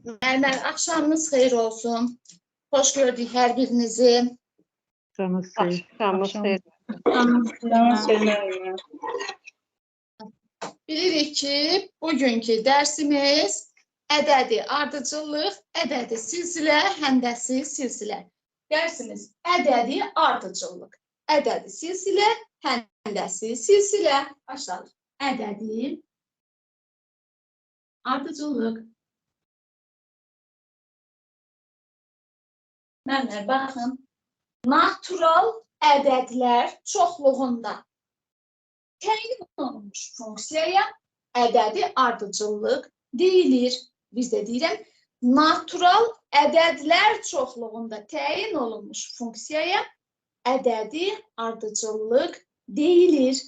Müəllimlər, axşamınız xeyir olsun. Xoş gördük hər birinizi. Axşamınız xeyir. Bilirik ki, bugünkü dərsimiz ədədi ardıcıllıq, ədədi silsilə, həndəsi silsilə. Dərsimiz ədədi ardıcıllıq, ədədi silsilə, həndəsi silsilə. Başlayalım. Ədədi ardıcıllıq. Müəllimlər, baxın. Natural ədədlər çoxluğunda təyin olunmuş funksiyaya ədədi ardıcıllıq deyilir. Biz də deyirəm, natural ədədlər çoxluğunda təyin olunmuş funksiyaya ədədi ardıcıllıq deyilir.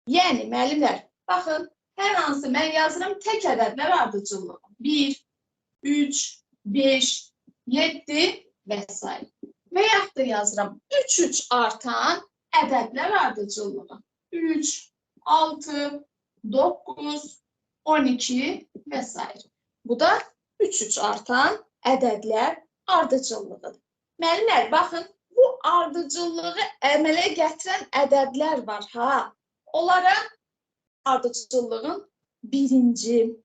Yəni, müəllimlər, baxın, hər hansı mən yazıram tək ədədlər ardıcıllığı. 1, 3, 5, 7 və s. Və yaxud da yazıram 3 artan ədədlər ardıcıllığı. 3, 6, 9, 12 və s. Bu da 3 artan ədədlər ardıcıllığıdır. Müəllimlər, baxın, bu ardıcıllığı əmələ gətirən ədədlər var. Onlara ardıcıllığın birinci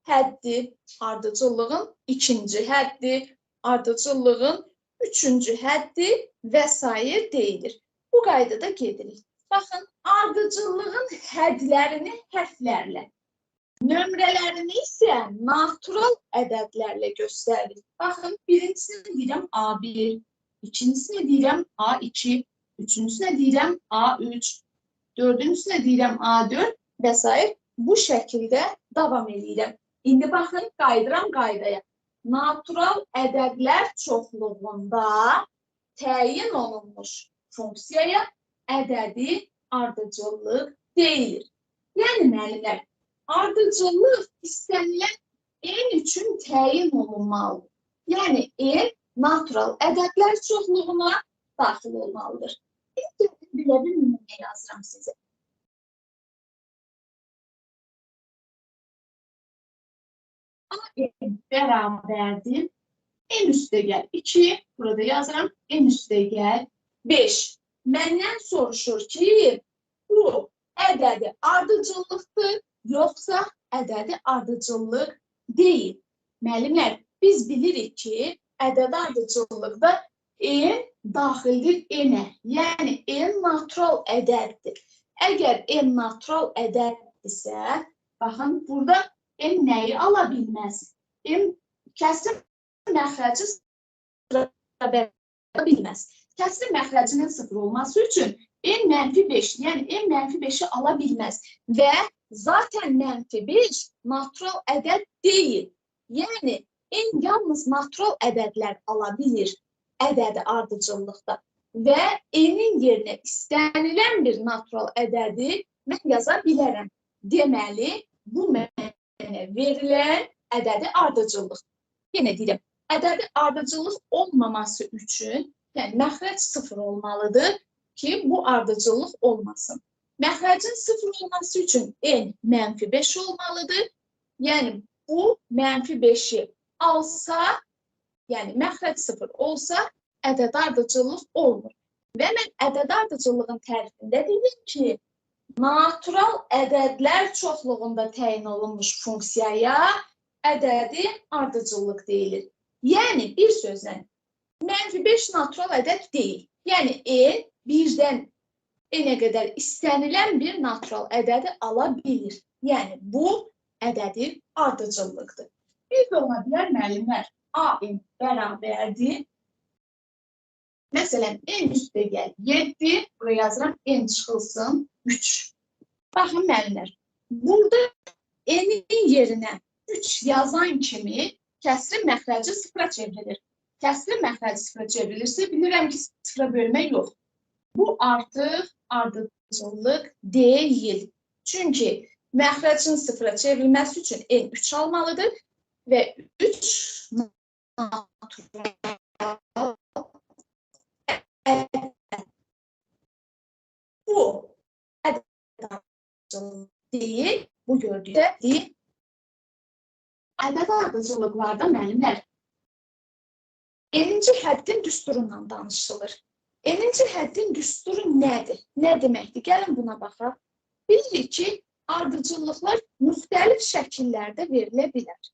həddi, ardıcıllığın ikinci həddi, ardıcıllığın üçüncü həddi və s. deyilir. Bu qaydada gedirik. Baxın, ardıcıllığın hədlərini hərflərlə, nömrələrini isə natural ədədlərlə göstəririk. Baxın, birincisini deyirəm A1, ikincisini deyirəm A2, üçüncüsünə deyirəm A3, dördüncüsünə deyirəm A4 və s. Bu şəkildə davam edirəm. İndi baxın, qayıdıram qaydaya. Natural ədədlər çoxluğunda təyin olunmuş funksiyaya ədədi ardıcıllıq deyilir. Yəni, müəllimlər, ardıcıllıq istənilən n üçün təyin olunmalıdır. Yəni, n natural ədədlər çoxluğuna daxil olmalıdır. Belə bir nümunə yazıram sizə. n bərabərdir. N üstəgəl 2, burada yazıram. N üstəgəl 5. Məndən soruşur ki, bu ədədi ardıcıllıqdır, yoxsa ədədi ardıcıllıq deyil. Müəllimlər, biz bilirik ki, ədədi ardıcıllıqda n daxildir n-ə. Yəni, n natural ədəddir. Əgər n natural ədəddirsə, baxın, burada n nəyi ala bilməz? N kəsr məxrəci sıra bilməz. Kəsr məxrəcinin 0 olması üçün n-5, yəni n-5-i ala bilməz. Və zaten -5 natural ədəd deyil. Yəni, n yalnız natural ədədlər ala bilir ədədi ardıcıllıqda. Və n-in yerinə istənilən bir natural ədədi mən yaza bilərəm. Deməli, bu mənə verilən ədədi ardıcıllıq. Yenə deyirəm, ədədi ardıcıllıq olmaması üçün yəni, məxrəc 0 olmalıdır ki, bu ardıcıllıq olmasın. Məxrəcin 0 olması üçün n -5 olmalıdır. Yəni, bu -5-i alsa, yəni məxrəc 0 olsa, ədəd ardıcıllıq olmur. Və mən ədəd ardıcıllığın tərifində dedim ki, natural ədədlər çoxluğunda təyin olunmuş funksiyaya ədədi ardıcıllıq deyilir. Yəni, bir sözlə, -5 natural ədəd deyil. Yəni, n birdən n-ə qədər istənilən bir natural ədədi ala bilir. Yəni, bu ədədi ardıcıllıqdır. Bir də ola bilər, müəllimlər, a-n bərabərdir. Məsələn, n üstəgəl 7, buraya yazıram, n çıxılsın 3. Baxın, müəllimlər, burada n-in yerinə 3 yazan kimi kəsrin məxrəci 0-a çevrilir. Kəsrin məxrəci 0-a çevrilirsə, bilirəm ki, 0-a bölmək yox. Bu artıq ardıcıllıq deyil. Çünki məxrəcin 0-a çevrilməsi üçün n 3 almalıdır və 3 natural ədəd. Bu ədəd ardıcıllıq deyil. Bu gördüyünüz deyil. ədəd ardıcıllıqlarda müəllimlər N'inci həddin düsturundan danışılır. N'inci həddin düsturu nədir? Nə deməkdir? Gəlin buna baxaq. Bilirik ki, ardıcıllıqlar müxtəlif şəkillərdə verilə bilər.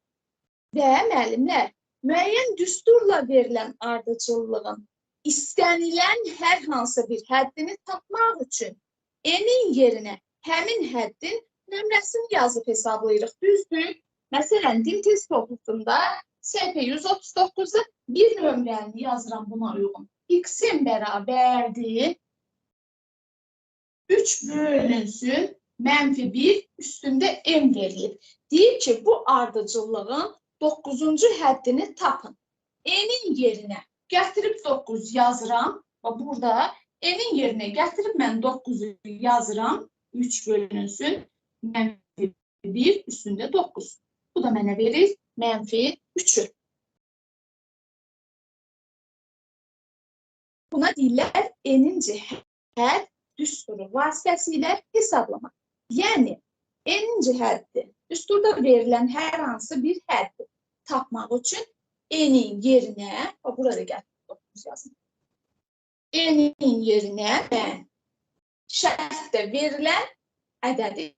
Və müəllimlər, müəyyən düsturla verilən ardıcıllığın istənilən hər hansı bir həddini tapmaq üçün N'in yerinə həmin həddin nömrəsini yazıb hesablayırıq. Düzdür? Məsələn, dil test topluluğunda səhifə 139'da bir nömrəni yazıram buna uyğun. X'in bərabərdir 3 bölünsün -1 üstündə M verilib. Deyir ki, bu ardıcıllığın 9-cu həddini tapın. N'in yerinə gətirib 9 yazıram. Burada N'in yerinə gətirib mən 9'u yazıram. 3 bölünsün -1 üstündə 9. Bu da mənə verir -3'ü. Buna deyirlər N'inci hədd düsturu vasitəsilə hesablamaq. Yəni, N'inci həddi düsturda verilən hər hansı bir həddi tapmaq üçün N'in yerinə, burada gətirib 9 yazın. N'in yerinə mən şərtdə verilən ədədi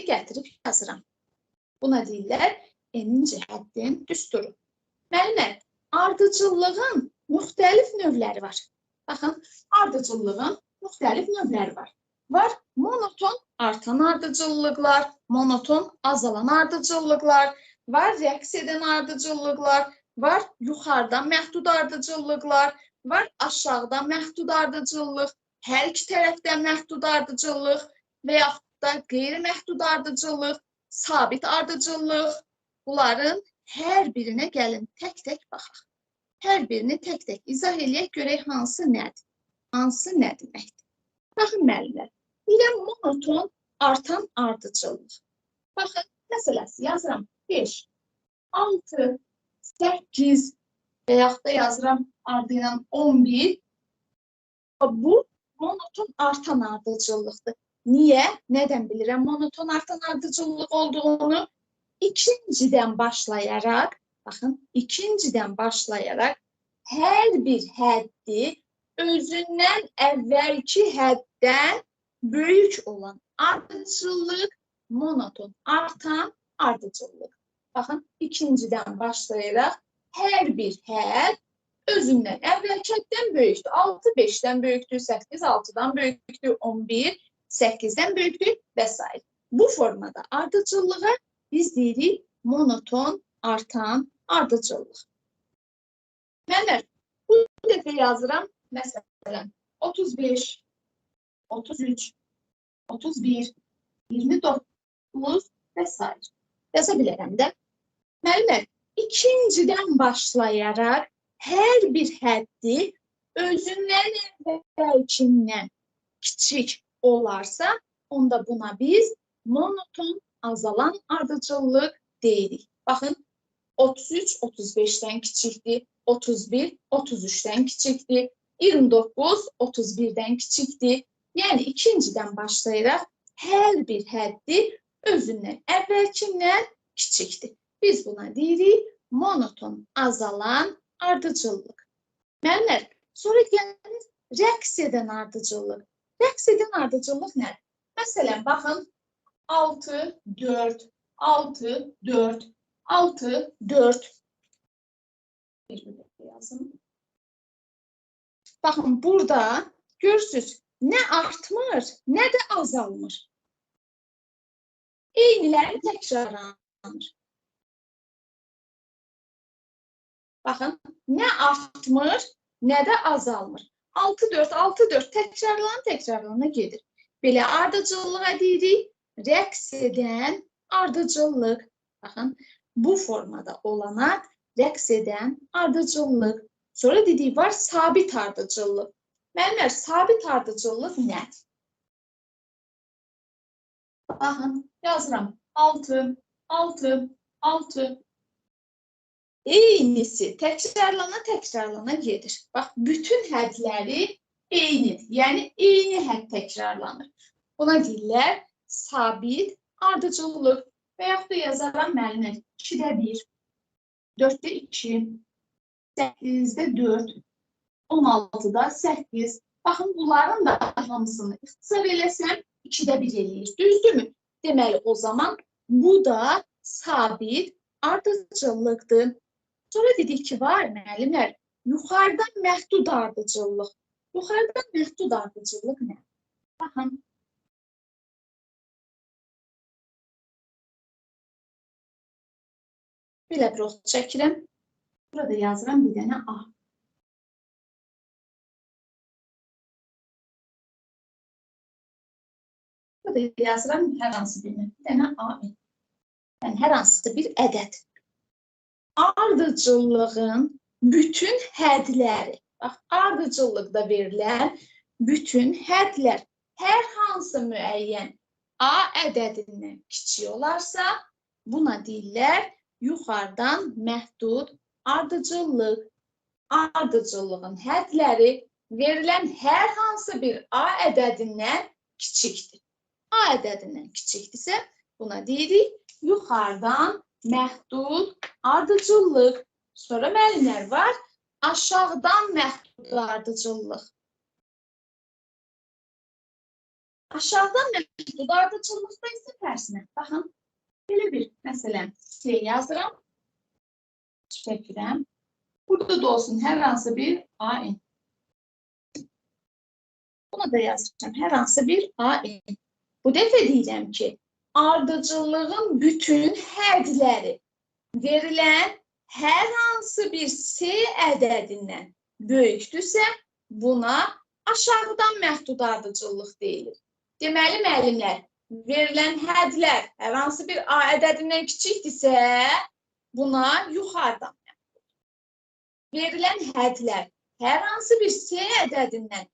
gətirib yazıram. Buna deyirlər N'inci həddin düsturu. Müəllimlər, ardıcıllığın müxtəlif növləri var. Baxın, ardıcıllığın müxtəlif növləri var. Var monoton artan ardıcıllıqlar, monoton azalan ardıcıllıqlar, var rəqs edən ardıcıllıqlar, var yuxarıdan məhdud ardıcıllıqlar, var aşağıdan məhdud ardıcıllıq, hər iki tərəfdən məhdud ardıcıllıq və yaxud da qeyri-məhdud ardıcıllıq, sabit ardıcıllıq. Bunların hər birinə gəlin tək-tək baxaq. Hər birini tək-tək izah eləyək, görək hansı nədir? Hansı nə deməkdir? Baxın müəllimlər, deyirəm monoton artan ardıcıllıq. Baxın, məsələsi yazıram 5, 6, 8 və yaxud da yazıram ardı ilə 11. Bu monoton artan ardıcıllıqdır. Niyə? Nədən bilirəm monoton artan ardıcıllıq olduğunu? İkinciden başlayarak, bakın ikinciden başlayarak hər bir həddi özündən əvvəlki həddən böyük olan ardıcıllıq monoton artan ardıcıllıq. Bakın ikinciden başlayarak hər bir hədd özündən əvvəlki həddən böyükdür. 6 5'dən böyükdür, 8 6'dan böyükdür, 11 8'den böyükdür və s. Bu formada ardıcıllığa biz deyirik monoton artan ardıcıllıq. Müəllimlər, bu dəfə yazıram. Məsələn, 35, 33, 31, 29 və s. Yaza bilərəm də. Müəllimlər, ikinciden başlayarak hər bir həddi özündən əvvəlkindən kiçik olarsa, onda buna biz monoton azalan ardıcıllıq deyirik. Baxın, 33 35'den kiçikdir, 31 33'den kiçikdir, 29 31'den kiçikdir. Yəni ikinciden başlayaraq hər bir həddi özündən əvvəlkindən kiçikdir. Biz buna deyirik monoton azalan ardıcıllıq. Müəllimlər, sonra gəliniz rəqs edən ardıcıllıq. Rəqs edən ardıcıllıq nədir? Məsələn, baxın, 6, 4, 6, 4, 6, 4. Baxın, burada görürsünüz, nə artmır, nə də azalmır. Eyniləri təkrarlanır. Baxın, nə artmır, nə də azalmır. 6, 4, 6, 4 təkrarlana gedir. Belə ardıcıllığa deyirik, rəqs edən ardıcıllıq. Baxın, bu formada olana rəqs edən ardıcıllıq. Sonra dedik var sabit ardıcıllıq. Müəllimlər, sabit ardıcıllıq nədir? Baxın, yazıram 6, 6, 6. Eynisi təkrarlana gedir. Bax, bütün hədləri eynidir. Yəni, eyni hədd təkrarlanır. Buna deyirlər sabit ardıcıllıq. və yaxud da yazaram müəllimlər 2-də 1, 4-də 2, 8-də 4, 16-da 8. Baxın, bunların da hamısını ixtisar eləsəm 2-də 1 eləyir. Düzdürmü? Deməli, o zaman bu da sabit ardıcıllıqdır. Sonra dedik ki, var müəllimlər, yuxarıdan məhdud ardıcıllıq. Yuxarıdan məhdud ardıcıllıq nə? Baxın. Belə bir ox çəkirəm. Burada yazıram bir dənə A. Burada yazıram hər hansı bir dənə A. Yəni, hər hansı bir ədəd. Ardıcıllığın bütün hədləri, bax, ardıcıllıqda verilən bütün hədlər hər hansı müəyyən A ədədindən kiçik olarsa, buna deyirlər yuxarıdan məhdud ardıcıllıq. Ardıcıllığın hədləri verilən hər hansı bir A ədədindən kiçikdir. A ədədindən kiçikdirsə, buna deyirik yuxarıdan məhdud ardıcıllıq. Sonra müəllimlər var, aşağıdan məhdud ardıcıllıq. Aşağıdan məhdud ardıcıllıqda isə tərsinə. Baxın, belə bir məsələn şey yazıram, çəkirəm. Burada da olsun hər hansı bir AN. Buna da yazacağım hər hansı bir AN. Bu dəfə deyirəm ki, ardıcıllığın bütün hədləri verilən hər hansı bir S ədədindən böyükdürsə, buna aşağıdan məhdud ardıcıllıq deyilir. Deməli, müəllimlər, verilən hədlər hər hansı bir A ədədindən kiçikdirsə, buna yuxarıdan məhdud. Verilən hədlər hər hansı bir S ədədindən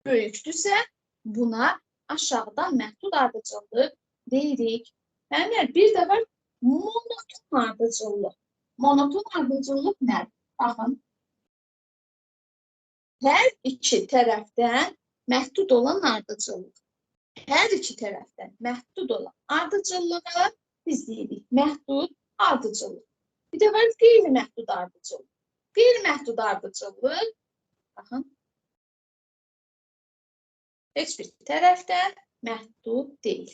böyükdürsə, buna aşağıdan məhdud ardıcıllıq deyirik. Müəllimlər, bir də var monoton ardıcıllıq. Monoton ardıcıllıq nədir? Baxın, hər iki tərəfdən məhdud olan ardıcıllıq. Hər iki tərəfdən məhdud olan ardıcıllığa biz deyirik məhdud ardıcıllıq. Bir də var qeyri-məhdud ardıcıllıq. Qeyri-məhdud ardıcıllıq, baxın, heç bir tərəfdən məhdud deyil.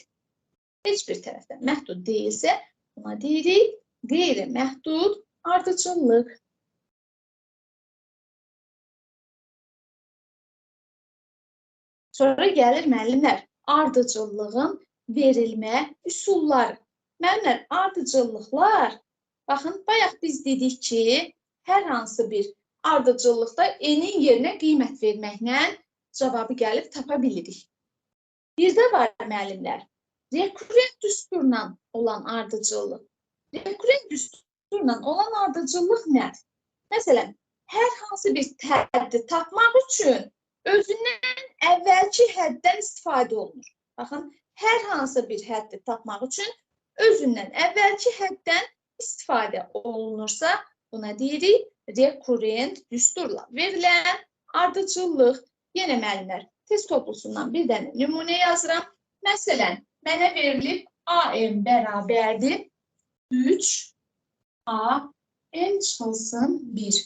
Heç bir tərəfdən məhdud deyilsə, buna deyirik qeyri-məhdud ardıcıllıq. Sonra gəlir müəllimlər, ardıcıllığın verilmə üsulları. Müəllimlər, ardıcıllıqlar, baxın, bayaq biz dedik ki, hər hansı bir ardıcıllıqda N-in yerinə qiymət verməklə cavabı gəlib tapa bilirik. Bir də var müəllimlər, rekurrent düsturla olan ardıcıllıq. Rekurrent düsturla olan ardıcıllıq nədir? Məsələn, hər hansı bir həddi tapmaq üçün özündən əvvəlki həddən istifadə olunur. Baxın, hər hansı bir həddi tapmaq üçün özündən əvvəlki həddən istifadə olunursa, buna deyirik rekurrent düsturla verilən ardıcıllıq. Yenə müəllimlər, test toplusundan bir dənə nümunə yazıram. Məsələn, mənə verilib AM bərabərdir 3A N çıxılsın 1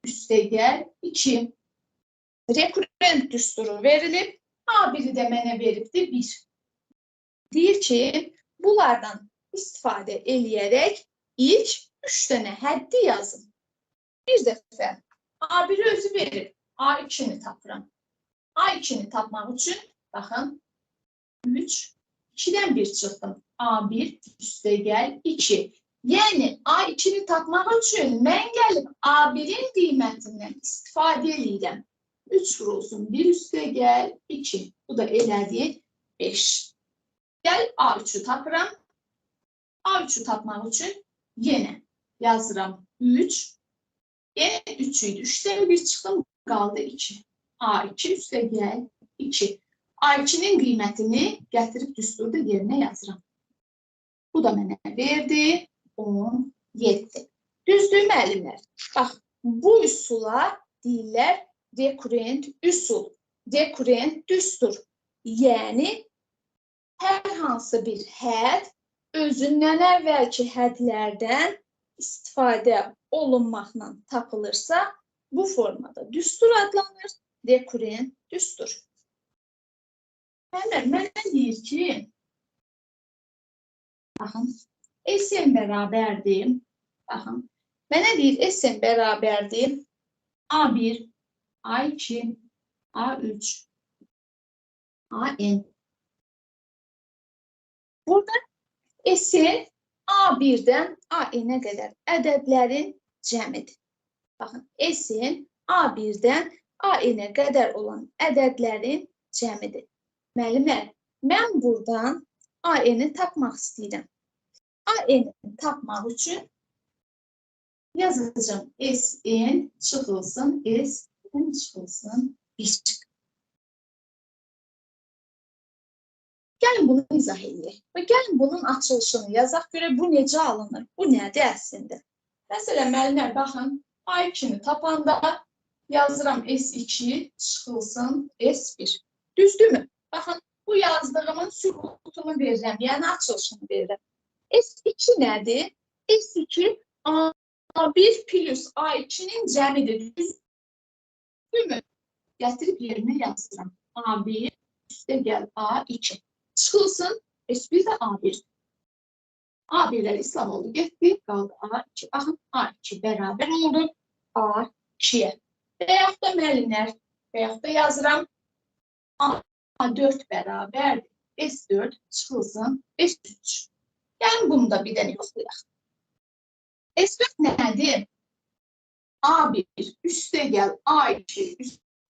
üstəgəl 2. Rekurrent düsturu verilib, A1-i də mənə veribdir 1. Deyir ki, bunlardan istifadə eləyərək ilk 3 dənə həddi yazın. Bir dəfə A1-i özü verir, A2-ni tapıram. A2-ni tapmaq üçün, baxın, 3, 2-dən 1 çıxdım. A1 üstəgəl 2. Yəni, A2-ni tapmaq üçün mən gəlib A1-in qiymətindən istifadə eləyirəm. 3 vurulsun 1 üstəgəl 2. Bu da elədi 5. Gəl A3-ü tapıram. A3-ü tapmaq üçün yenə yazıram 3. Yenə 3 idi. 3-dən 1 çıxdım, qaldı 2. A2 üstəgəl 2. A2-nin qiymətini gətirib düsturda yerinə yazıram. Bu da mənə verdi 17. Düzdür müəllimlər? Bax, bu üsula deyirlər rekurrent üsul, rekurrent düstur. Yəni, hər hansı bir hədd özündən əvvəlki hədlərdən istifadə olunmaqla tapılırsa, bu formada düstur adlanır, rekurrent düstur. Mənə deyir ki, baxın, Sn bərabərdir, baxın, mənə deyir Sn bərabərdir A1, A2, A3, AN. Burada Sn A1-dən AN-ə qədər ədədlərin cəmidir. Baxın, Sn A1-dən AN-ə qədər olan ədədlərin cəmidir. Müəllimlər, mən buradan AN-i tapmaq istəyirəm. AN-i tapmaq üçün yazacağım Sn çıxılsın, Sn çıxılsın 1. Gəlin bunu izah edək və gəlin bunun açılışını yazaq görək bu necə alınır, bu nədir əslində. Məsələn, müəllimlər, baxın, A2-ni tapanda yazıram S2 çıxılsın S1. Düzdürmü? Baxın, bu yazdığımın sübutunu verirəm, yəni açılışını verirəm. S2 nədir? S2 A1 plus A2-nin cəmidir. Düzdürmü? Gətirib yerinə yazıram. A1 üstə gəl A2. Çıxılsın, S1 də A1. A1-lər islam oldu, getdi, qaldı A2. Baxın, A2 bərabər oldu A2-yə. Və yaxud da müəllimlər, və yaxud da yazıram A4 bərabərdir. S4 çıxılsın, S3. Yəni, bunu da bir dənə yoxlayaq. S4 nədir? A1 üstə gəl A2,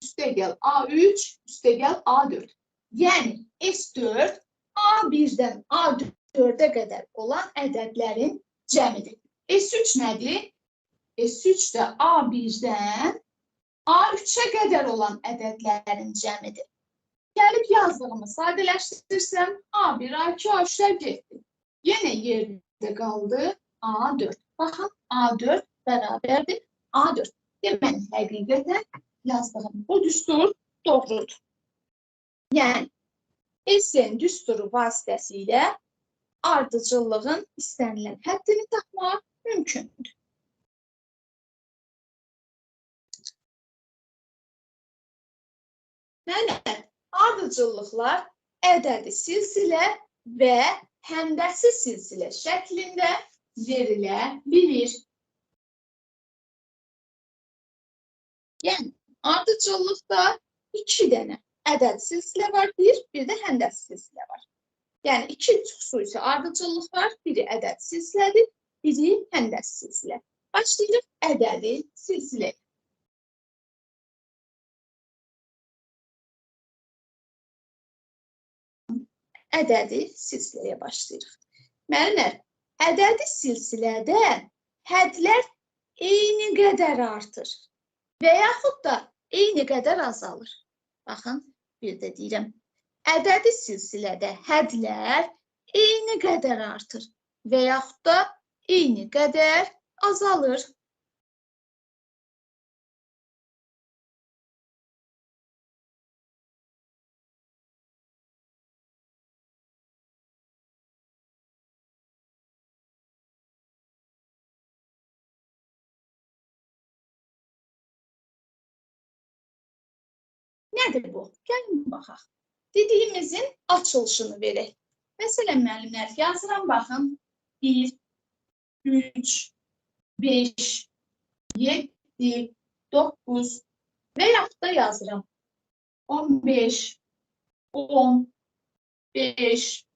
üstə gəl A3, üstə gəl A4. Yəni, S4 A1-dən A4-ə qədər olan ədədlərin cəmidir. S3 nədir? S3 də A1-dən A3-ə qədər olan ədədlərin cəmidir. Gəlib yazdığımı sadələşdirsəm, A1, A2, A3-lər getdi. Yenə yerdə qaldı A4. Baxın, A4 bərabərdir A4. Deməli, həqiqətən yazdığım bu düstur doğrudur. Yəni, Sn düsturu vasitəsilə ardıcıllığın istənilən həddini tapmaq mümkündür. Mənə ardıcıllıqlar ədədi silsilə və həndəsi silsilə şəklində verilə bilir. Yəni, ardıcıllıqda 2 dənə ədəd silsilə var, bir də həndəsi silsilə var. Yəni, 2 xüsusi ardıcıllıq var, biri ədəd silsilədir, biri həndəsi silsilə. Başlayırıq ədədi silsiləyə. Ədədi silsiləyə başlayırıq. Müəllimlər, ədədi silsilədə hədlər eyni qədər artır və yaxud da eyni qədər azalır. Baxın, bir də deyirəm. Ədədi silsilədə hədlər eyni qədər artır və yaxud da eyni qədər azalır. Nədir bu? Gəlin baxaq. Dediyimizin açılışını verək. Məsələn, müəllimlər, yazıram, baxın. 1, 3, 5, 7, 9 və yaxud da yazıram. 15, 10, 5.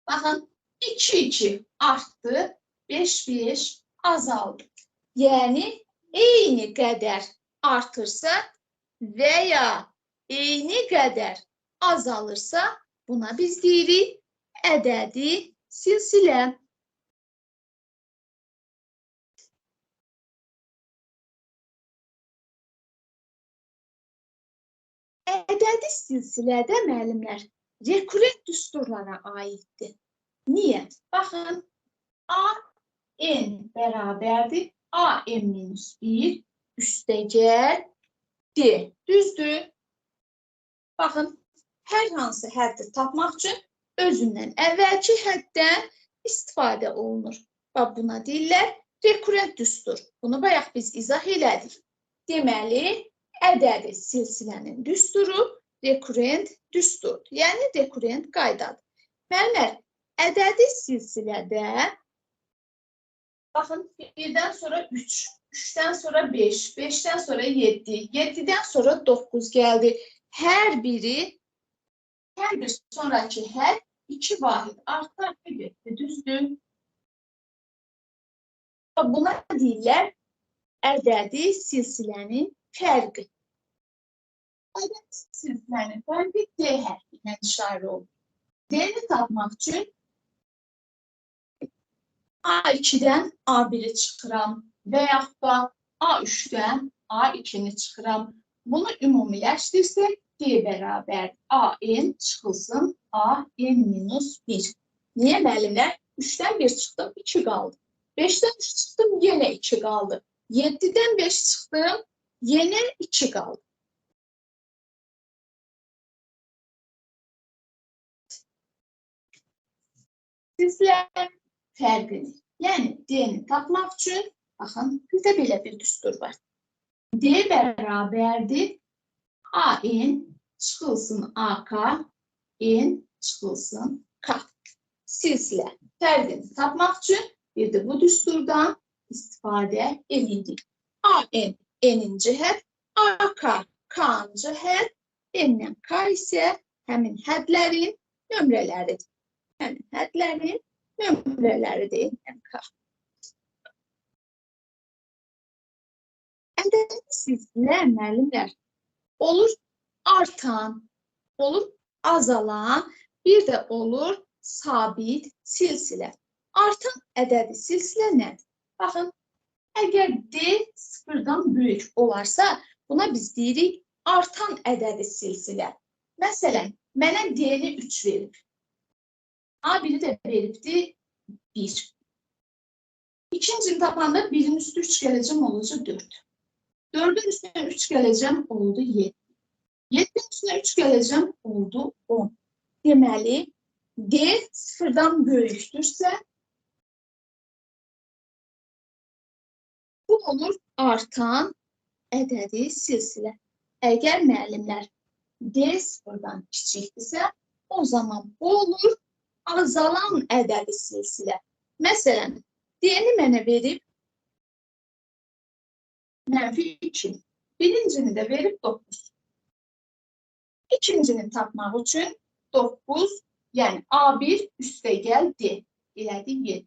Baxın, 2, 2 artdı, 5, 5 azaldı. Yəni, eyni qədər artırsa və ya eyni qədər azalırsa, buna biz deyirik ədədi silsilə. Ədədi silsilədə müəllimlər rekurrent düsturlara aiddir. Niyə? Baxın, A-N bərabərdir A-N-1 üstəgəl D. Düzdür? Baxın, hər hansı həddi tapmaq üçün özündən əvvəlki həddən istifadə olunur. Və buna deyirlər rekurrent düstur. Bunu bayaq biz izah elədik. Deməli, ədədi silsilənin düsturu rekurrent düsturdur. Yəni, rekurrent qaydadır. Müəllimlər, ədədi silsilədə baxın, 1-dən sonra 3, 3-dən sonra 5, 5-dən sonra 7, 7-dən sonra 9 gəldi. Hər bir sonraki hədd 2 vahid arta-arta getdi, düzdür? Buna deyirlər ədədi silsilənin fərqi. Ədədi silsilənin fərqi D hərfi ilə işarə olunur. D-ni tapmaq üçün A2-dən A1-i çıxıram və yaxud da A3-dən A2-ni çıxıram. Bunu ümumiləşdirsək, D bərabər AN çıxılsın AN-1. Niyə müəllimlər? 3-dən 1 çıxdım, 2 qaldı. 5-dən 3 çıxdım, yenə 2 qaldı. 7-dən 5 çıxdım, yenə 2 qaldı. Silsilənin fərqini, yəni D-ni tapmaq üçün, baxın, bizdə belə bir düstur var. D bərabərdir AN çıxılsın AK, N çıxılsın K. Silsilə fərqini tapmaq üçün bir də bu düsturdan istifadə edirik. AN, N-inci hədd, AK, K-cı hədd, N-dən K isə həmin hədlərin nömrələridir. Yəni, hədlərin nömrələridir N-dən K. Ədədi silsilə, müəllimlər, olur artan, olur azalan, bir də olur sabit silsilə. Artan ədədi silsilə nədir? Baxın, əgər D sıfırdan böyük olarsa, buna biz deyirik artan ədədi silsilə. Məsələn, mənə D-ni 3 verib. A1-i də veribdi 1. İkincini tapanda 1-in üstü 3 gələcəm olacaq 4. 4-ün üstünə 3 gələcəm oldu 7. 7-nin üstünə 3 gələcəm oldu 10. Deməli, D sıfırdan böyükdürsə, bu olur artan ədədi silsilə. Əgər müəllimlər D sıfırdan kiçikdirsə, o zaman bu olur azalan ədədi silsilə. Məsələn, D-ni mənə verib -2. Birincini də verib 9. İkincini tapmaq üçün 9, yəni A1 üstəgəl D elədi 7.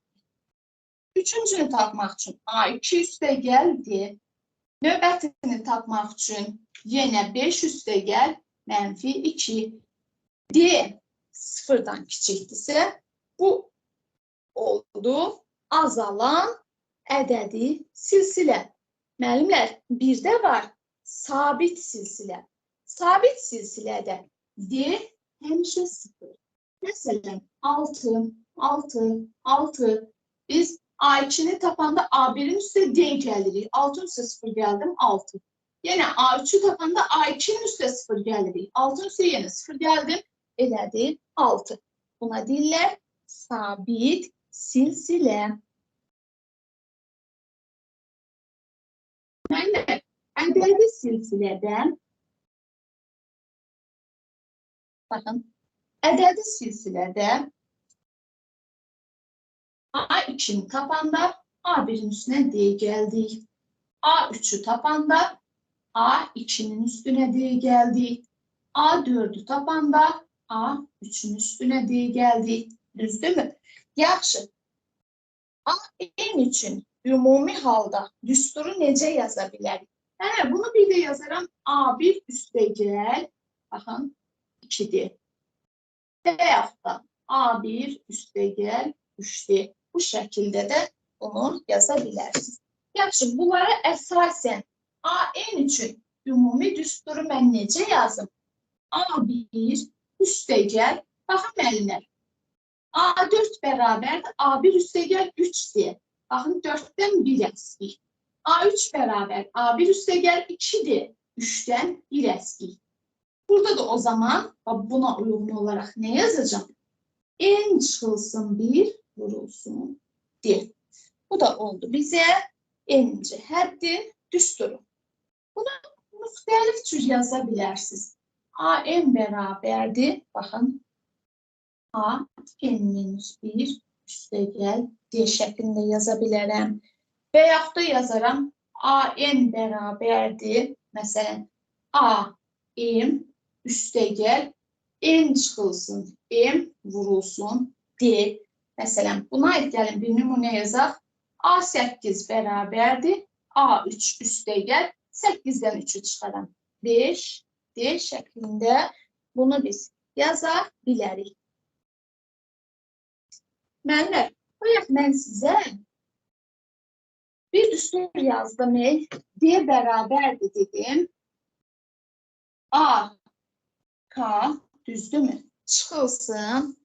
Üçüncünü tapmaq üçün A2 üstəgəl D. Növbətini tapmaq üçün yenə 5 üstəgəl -2. D sıfırdan kiçikdirsə, bu oldu azalan ədədi silsilə. Müəllimlər, bir də var sabit silsilə. Sabit silsilədə D həmişə 0. Məsələn, 6, 6, 6. Biz A2-ni tapanda A1-in üstə D gəlirik. 6-ın üstə 0 gəldim, 6. Yenə A3-ü tapanda A2-nin üstə 0 gəlirik. 6-ın üstə yenə 0 gəldim, elədi 6. Buna deyirlər sabit silsilə. Müəllimlər, ədədi silsilədən baxın, ədədi silsilədə A2-ni tapanda A1-in üstünə D gəldik. A3-ü tapanda A2-nin üstünə D gəldik. A4-ü tapanda A3-ün üstünə D gəldik. Düzdürmü? Yaxşı. A-N üçün ümumi halda düsturu necə yaza bilərik? Bunu bir də yazaram. A1 üstəgəl, baxın, 2-dir. Və yaxud da A1 üstəgəl 3-dir. Bu şəkildə də bunu yaza bilərsiniz. Yaxşı, bunlara əsasən A-N üçün ümumi düsturu mən necə yazım? A1 üstəgəl, baxın müəllimlər, A4 bərabərdir, A1 üstəgəl 3-dir. Baxın, 4-dən 1 əskik. A3 bərabər, A1 üstəgəl 2-dir, 3-dən 1 əskik. Burada da o zaman buna uyğun olaraq nə yazacağım? n çıxılsın 1 vurulsun D. Bu da oldu bizə n-ci həddi düsturu. Bunu müxtəlif cür yaza bilərsiniz. A-n bərabərdir. Baxın. A n-1 üstəgəl D şəklində yaza bilərəm. Və yaxud da yazaram A-n bərabərdir. Məsələn, A-m üstəgəl n çıxılsın, m vurulsun D. Məsələn, buna aid gəlin bir nümunə yazaq. A8 bərabərdir. A3 üstəgəl 8-dən 3-ü çıxaram. 5 D şəklində bunu biz yaza bilərik. Müəllimlər, bayaq mən sizə bir düstur yazdım. D bərabərdir dedim. A, K, düzdürmü? Çıxılsın.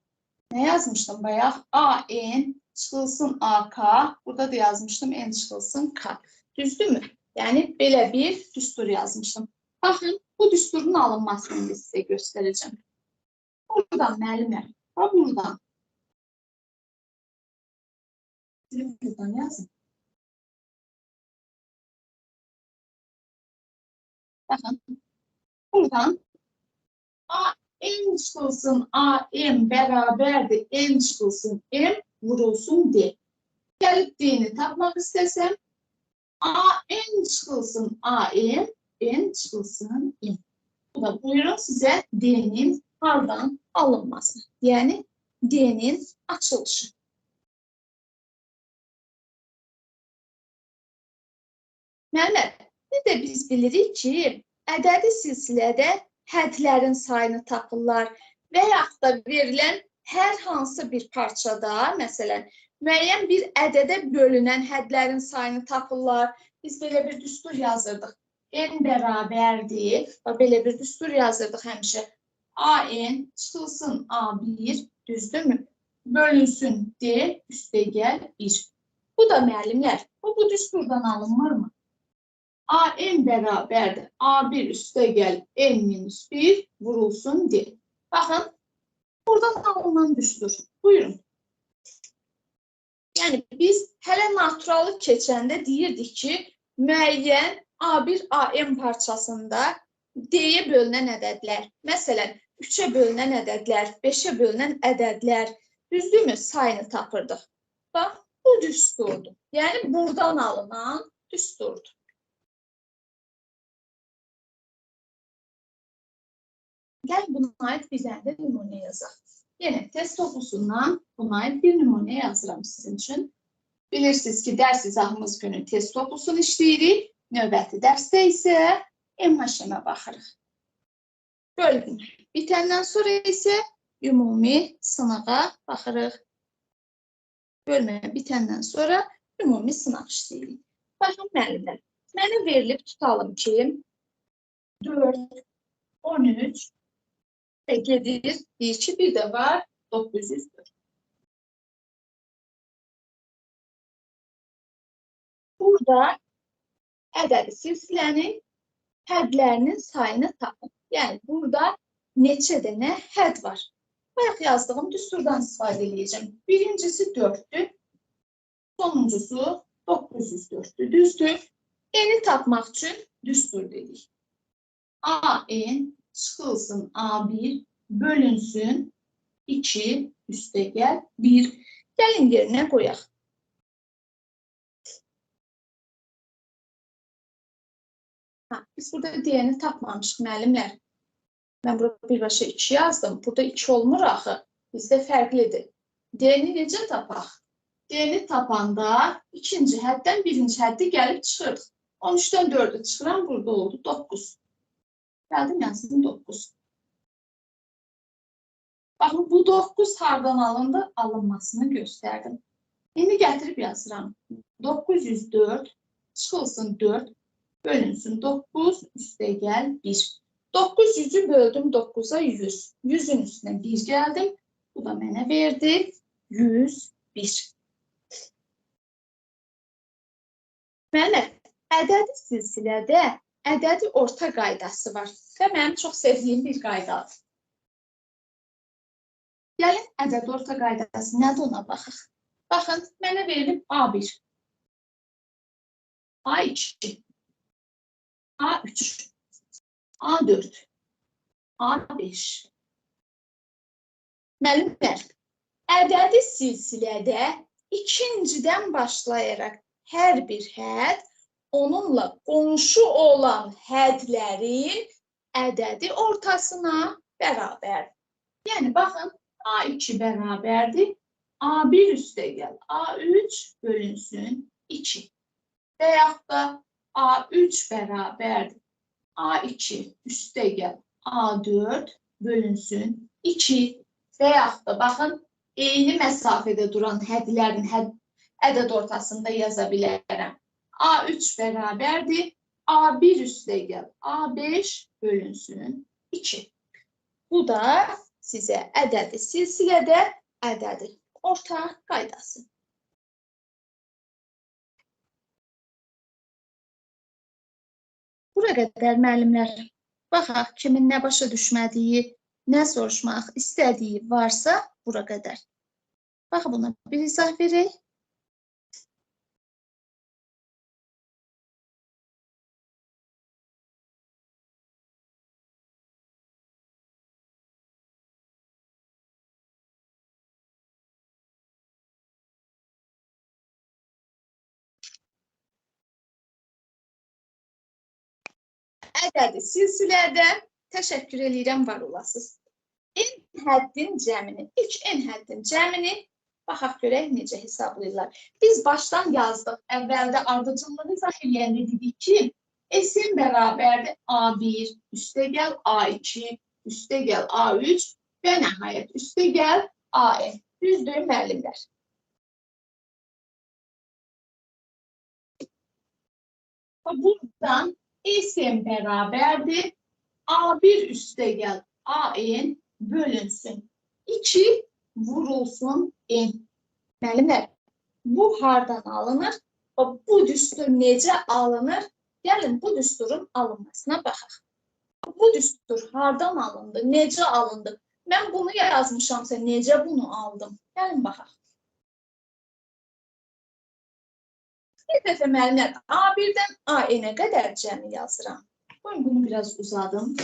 Nə yazmışdım bayaq? A, N çıxılsın A, K. Burada da yazmışdım N çıxılsın K. Düzdürmü? Yəni, belə bir düstur yazmışdım. Baxın, bu düsturun alınmasını sizə göstərəcəm. Buradan müəllimlər, buradan. Buradan yazın. Baxın, buradan A, n çıxılsın A, m bərabərdir. N çıxılsın m vurulsun D. Gəlib D-ni tapmaq istəsəm, A, n çıxılsın A, m, n çıxılsın m. Bu da buyurun sizə D-nin hardan alınması. Yəni, D-nin açılışı. Müəllimlər, bir də biz bilirik ki, ədədi silsilədə hədlərin sayını tapırlar və yaxud da verilən hər hansı bir parçada, məsələn, müəyyən bir ədədə bölünən hədlərin sayını tapırlar. Biz belə bir düstur yazırdıq. N bərabərdir. Belə bir düstur yazırdıq həmişə. A-n çıxılsın A1, düzdürmü? Bölünsün D, üstəgəl 1. Bu da müəllimlər, bu düsturdan alınmırmı? A-n bərabərdir. A1 üstəgəl n-1 vurulsun D. Baxın, buradan alınan düstur. Buyurun. Yəni, biz hələ naturalı keçəndə deyirdik ki, müəyyən A1, AM parçasında D-yə bölünən ədədlər, məsələn, 3-ə bölünən ədədlər, 5-ə bölünən ədədlər, düzdürmü, sayını tapırdıq. Bax, bu düsturdur. Yəni, buradan alınan düsturdur. Gəl, buna aid bir dənə də nümunə yazaq. Yenə test toplusundan buna aid bir nümunə yazıram sizin üçün. Bilirsiniz ki, dərs izahımız günü test toplusunu işləyirik. Növbəti dərsdə isə MHM-ə baxırıq. Bölgün bitəndən sonra isə ümumi sınağa baxırıq. Bölmə bitəndən sonra ümumi sınaq işləyirik. Baxın, müəllimlər, mənə verilib tutalım ki, 4, 13 və gedir, deyir ki, bir də var 904. Burada ədədi silsilənin hədlərinin sayını tapın. Yəni, burada neçə dənə hədd var? Bayaq yazdığım düsturdan istifadə edəcəm. Birincisi 4-dür, sonuncusu 904-dür, düzdür. N-i tapmaq üçün düstur dedik. A-n çıxılsın A1, bölünsün 2, üstəgəl 1. Gəlin yerinə qoyaq. Biz burada D-ni tapmamışıq, müəllimlər. Mən burada birbaşa 2 yazdım. Burada 2 olmur axı. Bizdə fərqlidir. D-ni necə tapaq? D-ni tapanda ikinci həddən birinci həddi gəlib çıxırıq. 13-dən 4-ü çıxıram, burada oldu 9. Gəldim, yazdım 9. Baxın, bu 9 hardan alındı? Alınmasını göstərdim. İndi gətirib yazıram. 904 çıxılsın 4, bölünsün 9, üstəgəl 1. 900-ü böldüm 9-a 100. 100-ün üstünə 1 gəldim. Bu da mənə verdi 101. Müəllimlər, ədədi silsilədə ədədi orta qaydası var və mənim çox sevdiyim bir qaydadır. Gəlin ədəd orta qaydası nədir ona baxaq. Baxın, mənə verilib A1, A2, A3, A4, A5. Müəllimlər, ədədi silsilədə ikincidən başlayaraq hər bir hədd onunla qonşu olan hədlərin ədədi ortasına bərabərdir. Yəni, baxın, A2 bərabərdir. A1 üstəgəl A3 bölünsün 2. Və yaxud da A3 bərabərdir. A2 üstəgəl A4 bölünsün 2. Və yaxud da, baxın, eyni məsafədə duran hədlərin ədəd ortasında yaza bilərəm. A3 bərabərdir. A1 üstəgəl A5 bölünsün 2. Bu da sizə ədədi silsilədə ədədi orta qaydası. Bura qədər müəllimlər, baxaq kimin nə başa düşmədiyi, nə soruşmaq istədiyi varsa bura qədər. Bax, buna bir izah verək. Ədədi silsilədə təşəkkür edirəm, var olasınız. En həddin cəmini, ilk en həddin cəmini baxaq görək necə hesablayırlar. Biz başdan yazdıq, əvvəldə ardıcıllığı izah edəndə dedik ki, S-in bərabərdir A1 üstəgəl A2 üstəgəl A3 və nəhayət üstəgəl AN. Düzdür, müəllimlər. Buradan S-in bərabərdir A1 üstəgəl AN bölünsün 2 vurulsun N. Müəllimlər, bu hardan alınır? Bu düstur necə alınır? Gəlin, bu düsturun alınmasına baxaq. Bu düstur hardan alındı? Necə alındı? Mən bunu yazmışamsa, necə bunu aldım? Gəlin, baxaq. Bir dəfə müəllimlər, A1-dən AN-ə qədər cəmi yazıram. Buyurun, bunu biraz uzadım.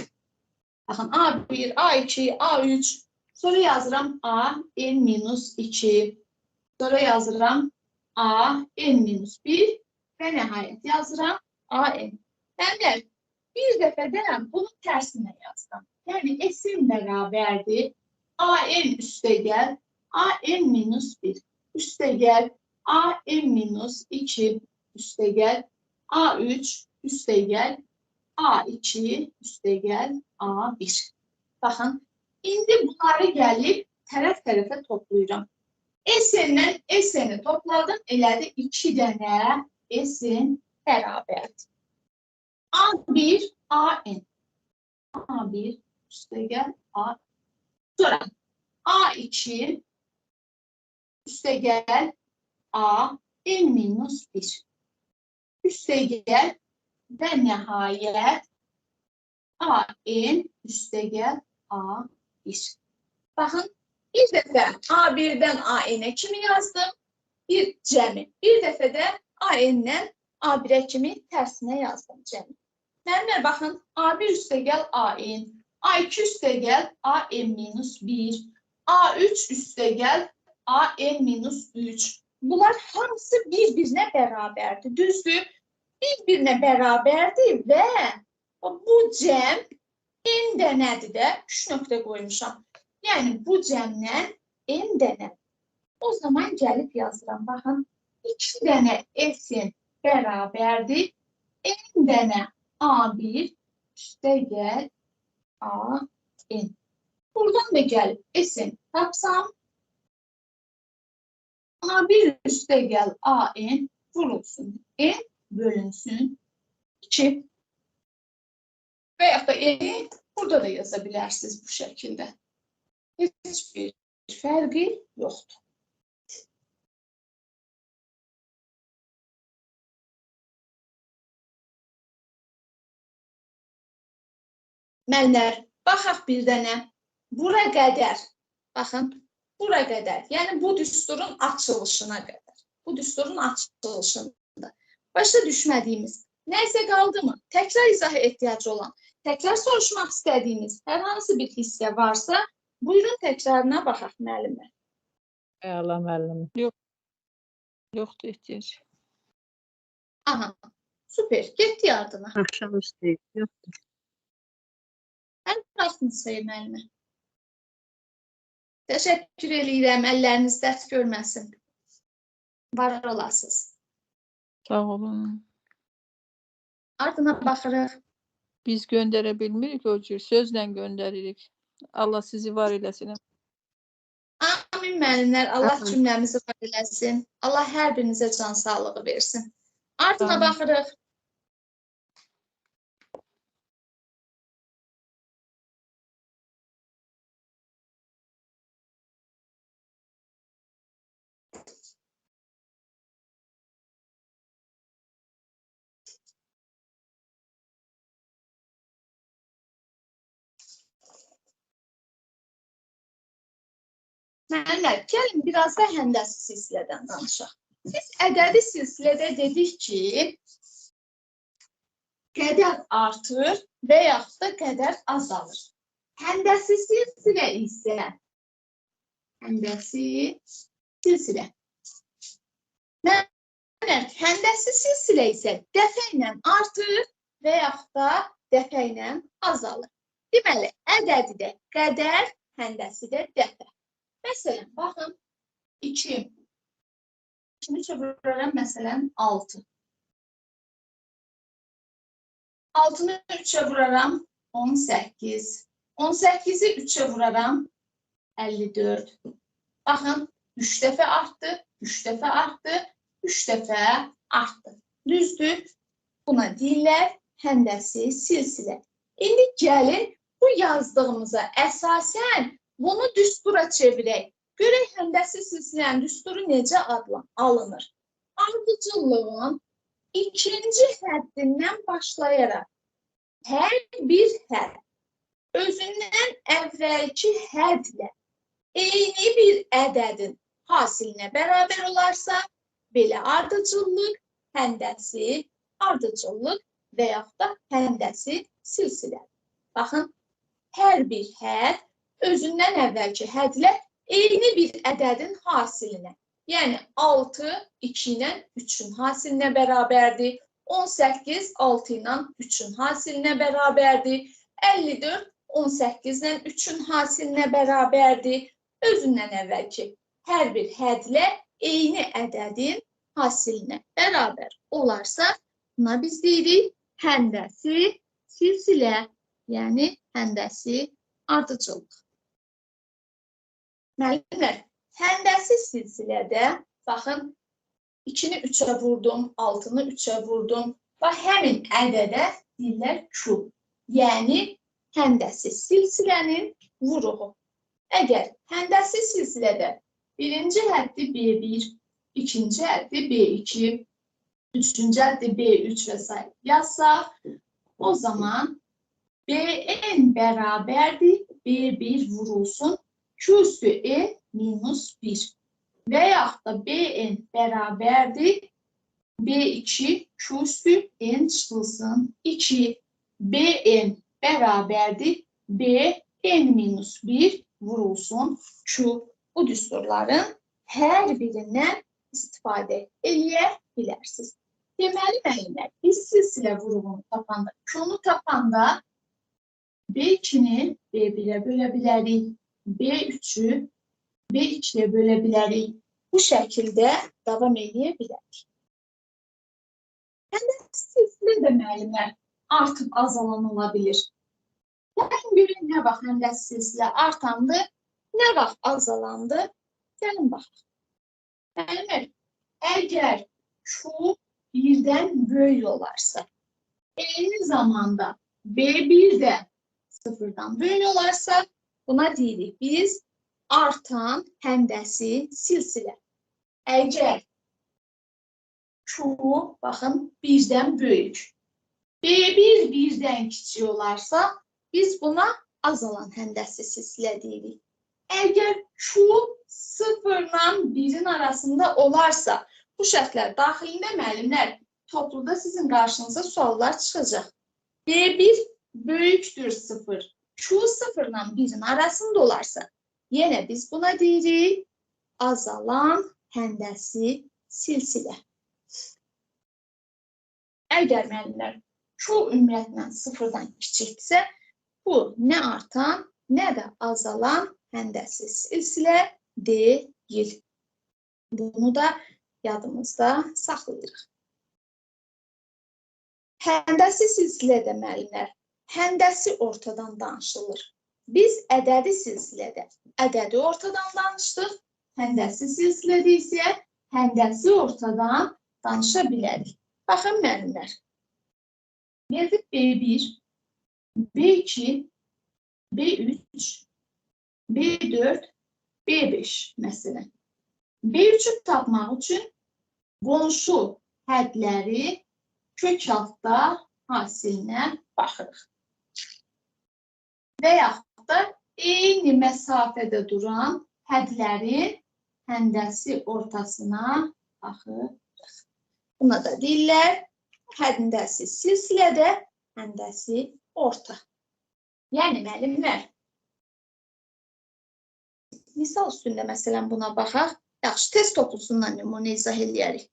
Baxın, A1, A2, A3, sonra yazıram AN-2, sonra yazıram AN-1 və nəhayət yazıram AN. Müəllimlər, bir dəfədən bunun tərsinə yazdım. Yəni, S-in bərabərdir AN üstəgəl AN-1 üstəgəl AN-2 üstəgəl A3 üstəgəl A2 üstəgəl A1. Baxın, indi bunları gəlib tərəf-tərəfə toplayıram. S-dən S-ni topladım, elədi 2 dənə S-in bərabərdir. A1, AN. A1 üstəgəl A. Sonra A2 üstəgəl AN-1 üstəgəl və nəhayət AN üstəgəl A1. Baxın, bir dəfə A1-dən AN-ə kimi yazdım, bir cəmi. Bir dəfə də AN-dən A1-ə kimi tərsinə yazdım cəmi. Müəllimlər, baxın, A1 üstəgəl AN, A2 üstəgəl AN-1, A3 üstəgəl AN-3. Bunlar hamısı bir-birinə bərabərdir, düzdür? Bir-birinə bərabərdir və bu cəm n dənədir də 3 nöqtə qoymuşam. Yəni, bu cəmdən n dənə. O zaman gəlib yazıram. Baxın, 2 dənə S-in bərabərdir. N dənə A1 üstəgəl AN. Buradan da gəlib S-in tapsam. A1 üstəgəl AN vurulsun. N bölünsün 2. Və yaxud da N burada da yaza bilərsiniz bu şəkildə. Heç bir fərqi yoxdur. Müəllimlər, baxaq bir dənə. Bura qədər, baxın, bura qədər. Yəni bu düsturun açılışına qədər. Bu düsturun açılışında. Başa düşmədiyimiz nəysə qaldı mı? Təkrar izahı ehtiyacı olan, təkrar soruşmaq istədiyimiz hər hansı bir hissə varsa, buyurun təkrarına baxaq müəllimə. Əla müəllim. Yoxdur ehtiyac. Aha, süper. Getdi ardına. Axşam üstü yoxdur. Hər vaxtınız xeyir müəllimə. Təşəkkür edirəm. Əlləriniz dərd görməsin. Var olasınız. Sağ olun. Ardına baxırıq. Biz göndərə bilmirik o cür. Sözlə göndəririk. Allah sizi var eləsin. Amin müəllimlər. Allah cümləmizi var eləsin. Allah hər birinizə can sağlığı versin. Ardına baxırıq. Müəllimlər, gəlin biraz da həndəsi silsilədən danışaq. Biz ədədi silsilədə dedik ki, qədər artır və yaxud da qədər azalır. Həndəsi silsilə isə həndəsi silsilə isə dəfə ilə artır və yaxud da dəfə ilə azalır. Deməli, ədədi də qədər, həndəsi də dəfə. Məsələn, baxın, 2. Şimdi çevirərəm, məsələn, 6. 6-nı 3-ə vuraram, 18. 18-i 3-ə vuraram, 54. Baxın, 3 dəfə artdı, 3 dəfə artdı, 3 dəfə artdı. Düzdür? Buna deyirlər həndəsi silsilə. İndi gəlin bu yazdığımıza əsasən bunu düstura çevirək. Görək həndəsi silsilənin düsturu necə alınır. Ardıcıllığın ikinci həddindən başlayaraq hər bir hədd özündən əvvəlki həddlə eyni bir ədədin hasilinə bərabər olarsa, belə ardıcıllıq, həndəsi, ardıcıllıq və yaxud da həndəsi silsilə. Baxın, hər bir hədd özündən əvvəlki hədlə eyni bir ədədin hasilinə. Yəni 6 2 ilə 3-ün hasilinə bərabərdir. 18 6 ilə 3-ün hasilinə bərabərdir. 54 18 ilə 3-ün hasilinə bərabərdir. Özündən əvvəlki hər bir hədlə eyni ədədin hasilinə bərabər olarsa, buna biz deyirik həndəsi silsilə, yəni həndəsi ardıcıllıq. Müəllimlər, həndəsi silsilədə, baxın, 2-ni 3-ə vurdum, 6-nı 3-ə vurdum və həmin ədədə deyirlər Q. Yəni, həndəsi silsilənin vuruğu. Əgər həndəsi silsilədə birinci həddi B1, ikinci həddi B2, üçüncü həddi B3 və s. yazsaq, o zaman BN bərabərdir, B1 vurulsun, Q üstü E minus 1 və yaxud da BN bərabərdir, B2 Q üstü N çıxılsın, 2 BN bərabərdir, BN minus 1 vurulsun, Q. Bu düsturların hər birindən istifadə eləyə bilərsiniz. Deməli, müəllimlər, biz silsilə vuruğunu tapanda, Q-nu tapanda B2-ni B1-ə bölə bilərik. B3-ü B2-yə bölə bilərik. Bu şəkildə davam edə bilərik. Həndəsi silsilə də müəllimlər artıb azalan ola bilir. Lakin görün, nə vaxt həndəsi silsilə artandı, nə vaxt azalandı, gəlin baxaq. Müəllimlər, əgər Q birdən böyük olarsa, eyni zamanda B1 də sıfırdan böyük olarsa, buna deyirik biz artan həndəsi silsilə. Əgər Q, baxın, birdən böyük. B1 birdən kiçik olarsa, biz buna azalan həndəsi silsilə deyirik. Əgər Q 0 ilə 1-in arasında olarsa, bu şərtlər daxilində müəllimlər topluda sizin qarşınıza suallar çıxacaq. B1 böyükdür 0. Q 0 ilə 1-in arasında olarsa, yenə biz buna deyirik azalan həndəsi silsilə. Əgər müəllimlər Q ümumiyyətlə 0-dan kiçikdirsə, bu nə artan, nə də azalan həndəsi silsilə deyil. Bunu da yadımızda saxlayırıq. Həndəsi silsilədə müəllimlər, həndəsi ortadan danışılır. Biz ədədi silsilədə ədədi ortadan danışdıq, həndəsi silsilədə isə həndəsi ortadan danışa bilərik. Baxın müəllimlər, verdik B1, B2, B3, B4, B5 məsələn. B3'ü tapmaq üçün qonşu hədləri kök altda hasilinə baxırıq. Və yaxud da eyni məsafədə duran hədlərin həndəsi ortasına baxırıq. Buna da deyirlər həndəsi silsilədə həndəsi orta. Yəni müəllimlər, misal üstündə məsələn buna baxaq. Yaxşı, test toplusundan nümunə izah edərik.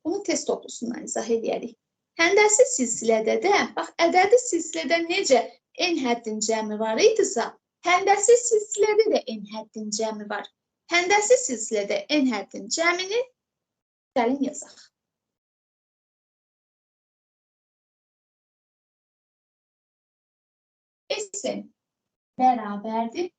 Bunu test toplusundan izah edərik. Həndəsi silsilədə də, bax, ədədi silsilədə necə n həddin cəmi var idisə, həndəsi silsilədə də n həddin cəmi var. Həndəsi silsilədə n həddin cəmini gəlin yazaq. S bərabərdir.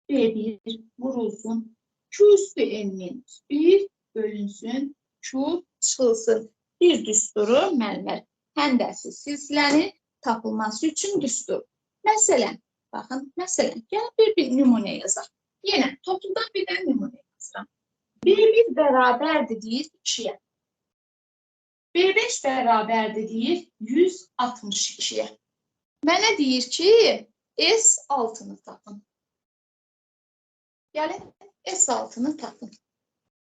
B1 vurulsun. Q üstü n-1 bölünsün. Q çıxılsın. Bir düsturu müəllimlər. Həndəsi silsilənin tapılması üçün düstur. Məsələn, baxın, məsələn, gəlin bir nümunə yazaq. Yenə, topludan bir dənə nümunə yazıram. B1 bərabərdir deyir 2-yə. B5 bərabərdir deyir 162-yə. Mənə deyir ki, S6-nı tapın. Gəlin, S6-nı tapın.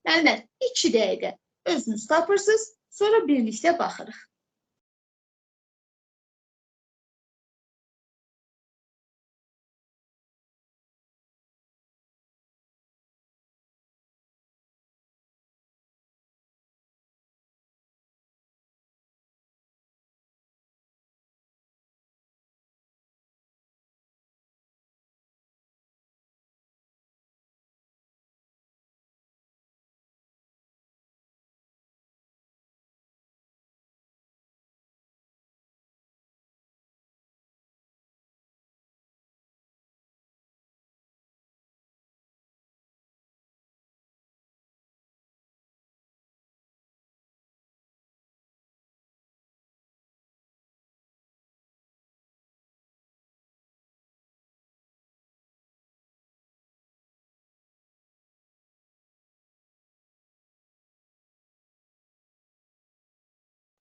Müəllimlər, 2 dəqiqə özünüz tapırsınız, sonra birlikdə baxırıq.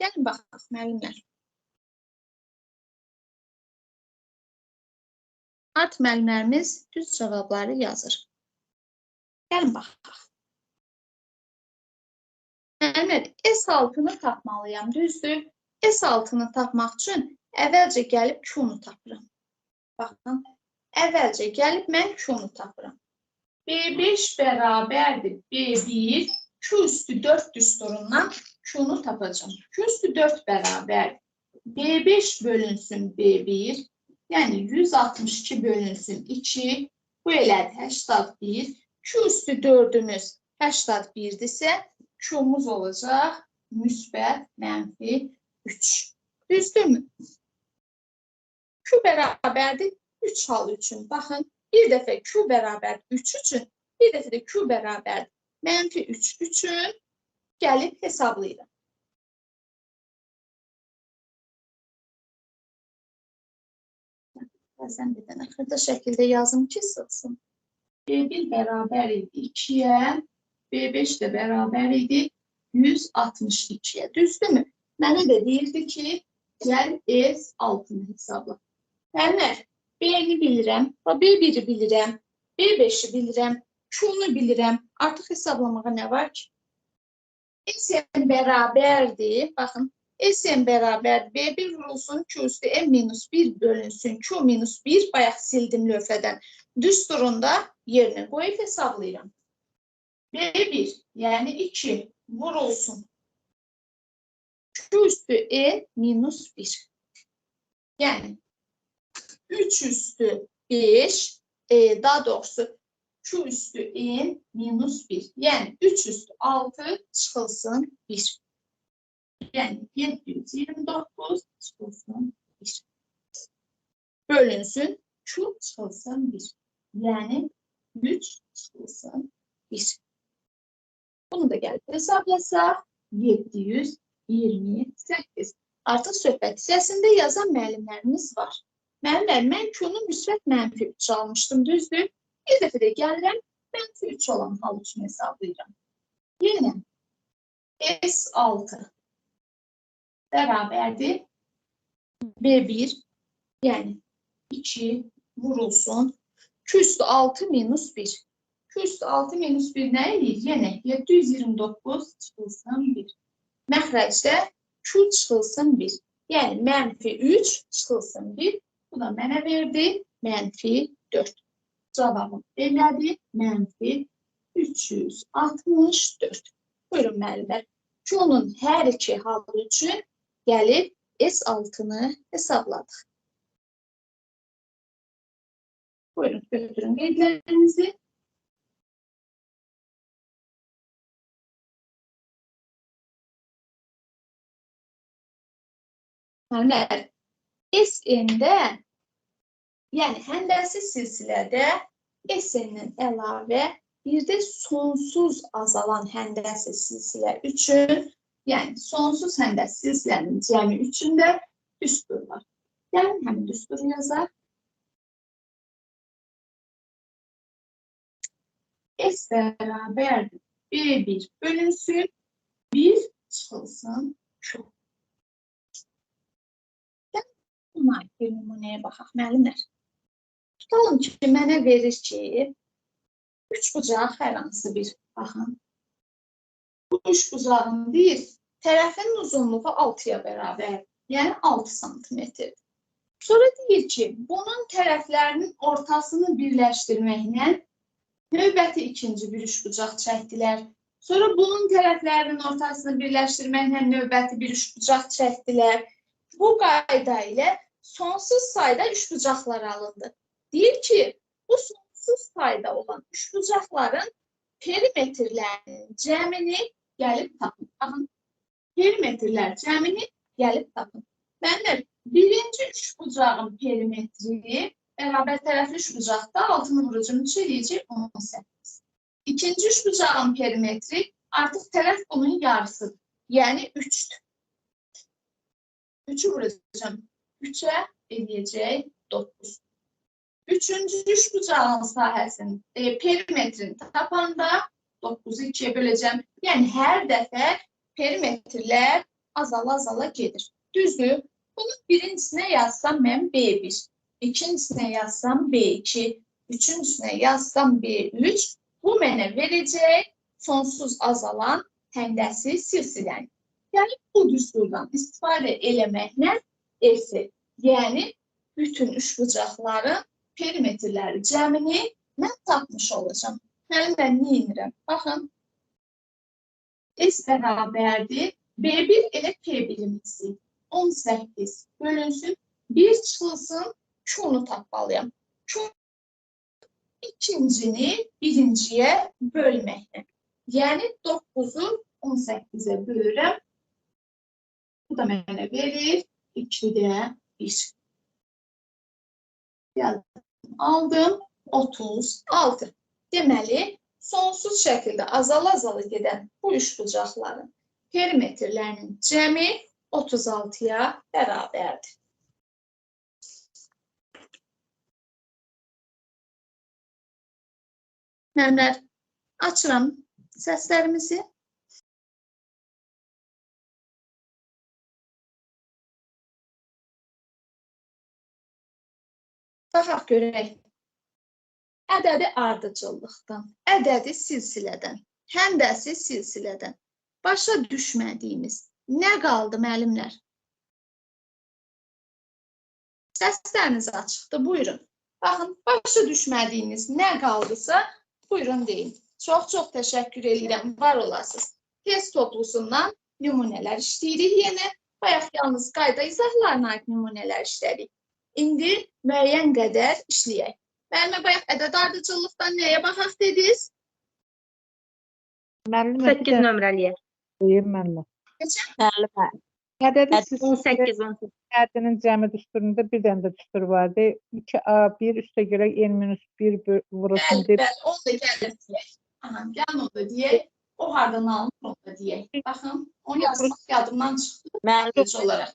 Gəlin baxaq, müəllimlər. Artıq müəllimlərimiz düz cavabları yazır. Gəlin baxaq. Müəllimlər, S6-nı tapmalıyam, düzdür. S6-nı tapmaq üçün əvvəlcə gəlib Q-nu tapıram. Baxın, əvvəlcə gəlib mən Q-nu tapıram. B5 bərabərdir B1, Q üstü 4 düsturundan Q-nu tapacağım. Q üstü 4 bərabər B5 bölünsün B1, yəni 162 bölünsün 2, bu elədir 81. Q üstü 4-ümüz 81-dirsə, Q-muz olacaq müsbət mənfi 3. Düzdürmü? Q bərabərdir 3 halı üçün. Baxın, bir dəfə Q bərabər 3 üçün, bir dəfə də Q bərabər mənfi 3 üçün gəlib hesablayırım. Bəzən bir dənə xırda şəkildə yazım ki, sığsın. B1 bərabər idi 2-yə, B5 də bərabər idi 162-yə. Düzdürmü? Mənə də deyirdi ki, gəl S6-nı hesabla. Müəllimlər, B-ni bilirəm, B1-i bilirəm. B5'i bilirəm, Q-nu bilirəm. Artıq hesablamağa nə var ki? SN bərabərdir. Baxın, SN bərabər B1 vurulsun, Q üstü M minus 1 bölünsün, Q minus 1. Bayaq sildim lövhədən. Düsturunda yerinə qoyub hesablayıram. B1, yəni 2 vurulsun. Q üstü E minus 1. Yəni 3 üstü 5, daha doğrusu Q üstü N minus 1. Yəni 3 üstü 6 çıxılsın 1. Yəni 729 çıxılsın 1. Bölünsün Q çıxılsın 1. Yəni 3 çıxılsın 1. Bunu da gəlib hesablasaq 728. Artıq söhbət hissəsində yazan müəllimlərimiz var. Müəllimlər, mən Q-nu müsbət mənfi 3 almışdım, düzdür? Bir dəfə də gəlirəm, mənfi 3 olan hal üçün hesablayacağım. Yenə S6 bərabərdir B1, yəni 2 vurulsun. Q üstü 6 minus 1. Q üstü 6 minus 1 nə edir? Yenə 729 çıxılsın 1. Məxrəcdə Q çıxılsın 1. Yəni mənfi 3 çıxılsın 1. Bu da mənə verdi mənfi 4. Cavabım belədir, mənfi 364. Buyurun müəllimlər. Q-nun hər iki halı üçün gəlib S6-nı hesabladıq. Buyurun, götürün qeydlərinizi. Müəllimlər, SN-də, yəni həndəsi silsilədə SN-dən əlavə bir də sonsuz azalan həndəsi silsilə üçün, yəni sonsuz həndəsi silsilənin cəmi üçündə düstur var. Gəlin həmin düsturu yazaq. S bərabərdir B1 bölünsün, 1 çıxılsın Q. Buna bir nümunəyə baxaq, müəllimlər. Tutalım ki, mənə verir ki, 3 bucaq hər hansı bir, baxın. Bu 3 bucağın deyir, tərəfinin uzunluğu 6-ya bərabər, yəni 6 santimetrdir. Sonra deyir ki, bunun tərəflərinin ortasını birləşdirməklə növbəti ikinci bir 3 bucaq çəkdilər. Sonra bunun tərəflərinin ortasını birləşdirməklə növbəti bir 3 bucaq çəkdilər. Bu qayda ilə sonsuz sayda 3 bucaqlar alındı. Deyir ki, bu sonsuz sayda olan 3 bucaqların perimetrlərinin cəmini gəlib tapın. Baxın, perimetrlər cəmini gəlib tapın. Mənim birinci 3 bucağın perimetri bərabər tərəfli 3 bucaqda altını vurucum 3 eləyəcək 18. İkinci 3 bucağın perimetri artıq tərəf bunun yarısıdır. Yəni 3'dür. 3'ü vuracağım. 3'e eləyəcək 9. Üçüncü 3 bucağın sahəsinin perimetrini tapanda 9'u 2'ye böləcəm. Yəni hər dəfə perimetrlər azala gedir. Düzdür? Bunun birincisine yazsam mən B1, ikincisine yazsam B2, üçüncüsüne yazsam B3. Bu mənə verəcək sonsuz azalan həndəsi silsiləni. Yəni bu düsturdan istifadə eləməklə S, yəni bütün 3 bucaqların perimetrləri cəmini mən tapmış olacağım. Yəni mən nə edirəm? Baxın, S bərabərdir. B1 elə P birimisi 18 bölünsün, 1 çıxılsın, Q-nu tapmalıyam. Q ikincini birinciyə bölməklə. Yəni 9'u 18'e bölürəm. Bu da mənə verir 2'də 1. Yazdım, aldım 36. Deməli, sonsuz şəkildə azala gedən bu 3 bucaqların perimetrlərinin cəmi 36'ya bərabərdir. Müəllimlər, açıram səslərimizi. Baxaq görək. ədədi ardıcıllıqdan, ədədi silsilədən, həndəsi silsilədən başa düşmədiyimiz nə qaldı müəllimlər? Səsləriniz açıqdır, buyurun. Baxın, başa düşmədiyiniz nə qaldısa, buyurun deyin. Çox təşəkkür edirəm, var olasınız. Test toplusundan nümunələr işləyirik yenə. Bayaq yalnız qayda izahlarına aid nümunələr işlədik. İndi müəyyən qədər işləyək. Müəllimə, bayaq ədəd ardıcıllıqdan nəyə baxaq dediniz? 8 nömrəliyə. Buyur müəllimə. Müəllimə. Ədədi 18-18. ədədinin cəmi düsturunda bir dənə də düstur vardı. 2A1 üstə görə n-1 vurulsun deyib. Bəli, onu da gəlin deyək. Aha, gəlin onu da deyək. O hardan alınır, onu da deyək. Baxın, onu yazmaq yadımdan çıxdı. Müəllim Olaraq.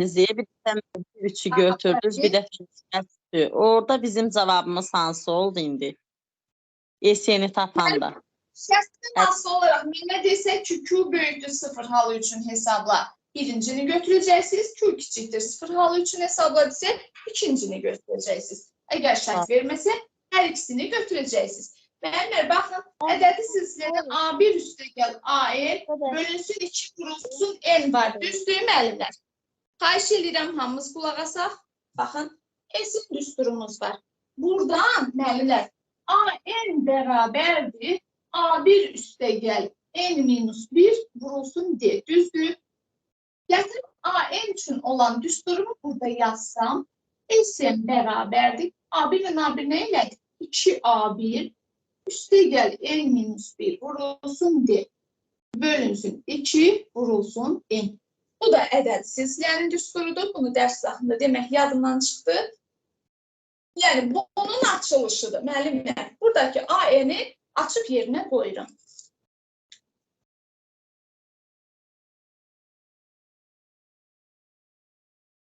bizi bir də 3'ü götürdünüz, bir də düşdü. Orada bizim cavabımız hansı oldu indi? ESN-i tapanda. Şəxsin aslı olaraq nə desək ki, Q böyükdür 0 halı üçün hesabla birincini götürəcəksiniz, Q kiçikdir 0 halı üçün hesabla desək ikincini götürəcəksiniz. Əgər şərt verməsə, hər ikisini götürəcəksiniz. Müəllimlər, baxın, ədədi silsilədə A1 üstə gəl AN bölünsün 2 vurulsun N var. Düzdür müəllimlər? Xahiş edirəm, hamımız qulaq asaq. Baxın, S düsturumuz var. Buradan müəllimlər AN bərabərdir. A1 üstə gəl N-1 vurulsun D. Düzdür? Gətirib AN üçün olan düsturumu burada yazsam, S bərabərdir. A1 və A1 nə ilə? 2A1 üstə gəl N-1 vurulsun D. Bölünsün 2 vurulsun N. Bu da ədəd silsilənin düsturudur. Bunu dərs zaxında demək yadımdan çıxdı. Yəni, bunun açılışıdır. Müəllimlər, buradakı AN-i açıb yerinə qoyuram.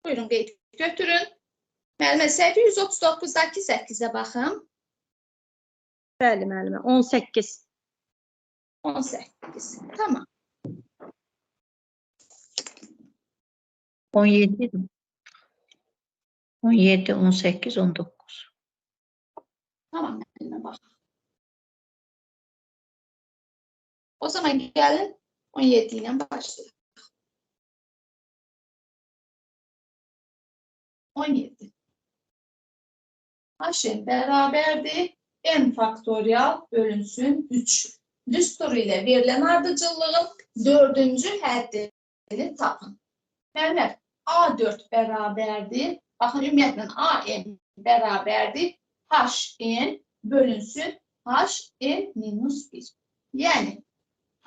Buyurun, qeyd götürün. Müəllimə, səhifə 139-dakı 8-ə baxın. Bəli, müəllimə. 18. 18. Tamam. 17, 17, 18, 19. Tamam, müəllimə bax. O zaman gəlin 17 ilə başlayaq. 17. H bərabərdir. N faktorial bölünsün 3. Düsturu ilə verilən ardıcıllığın 4-cü həddini tapın. Müəllimlər, A4 bərabərdir. Baxın, ümumiyyətlə AN bərabərdir. HN bölünsün HN-1. Yəni,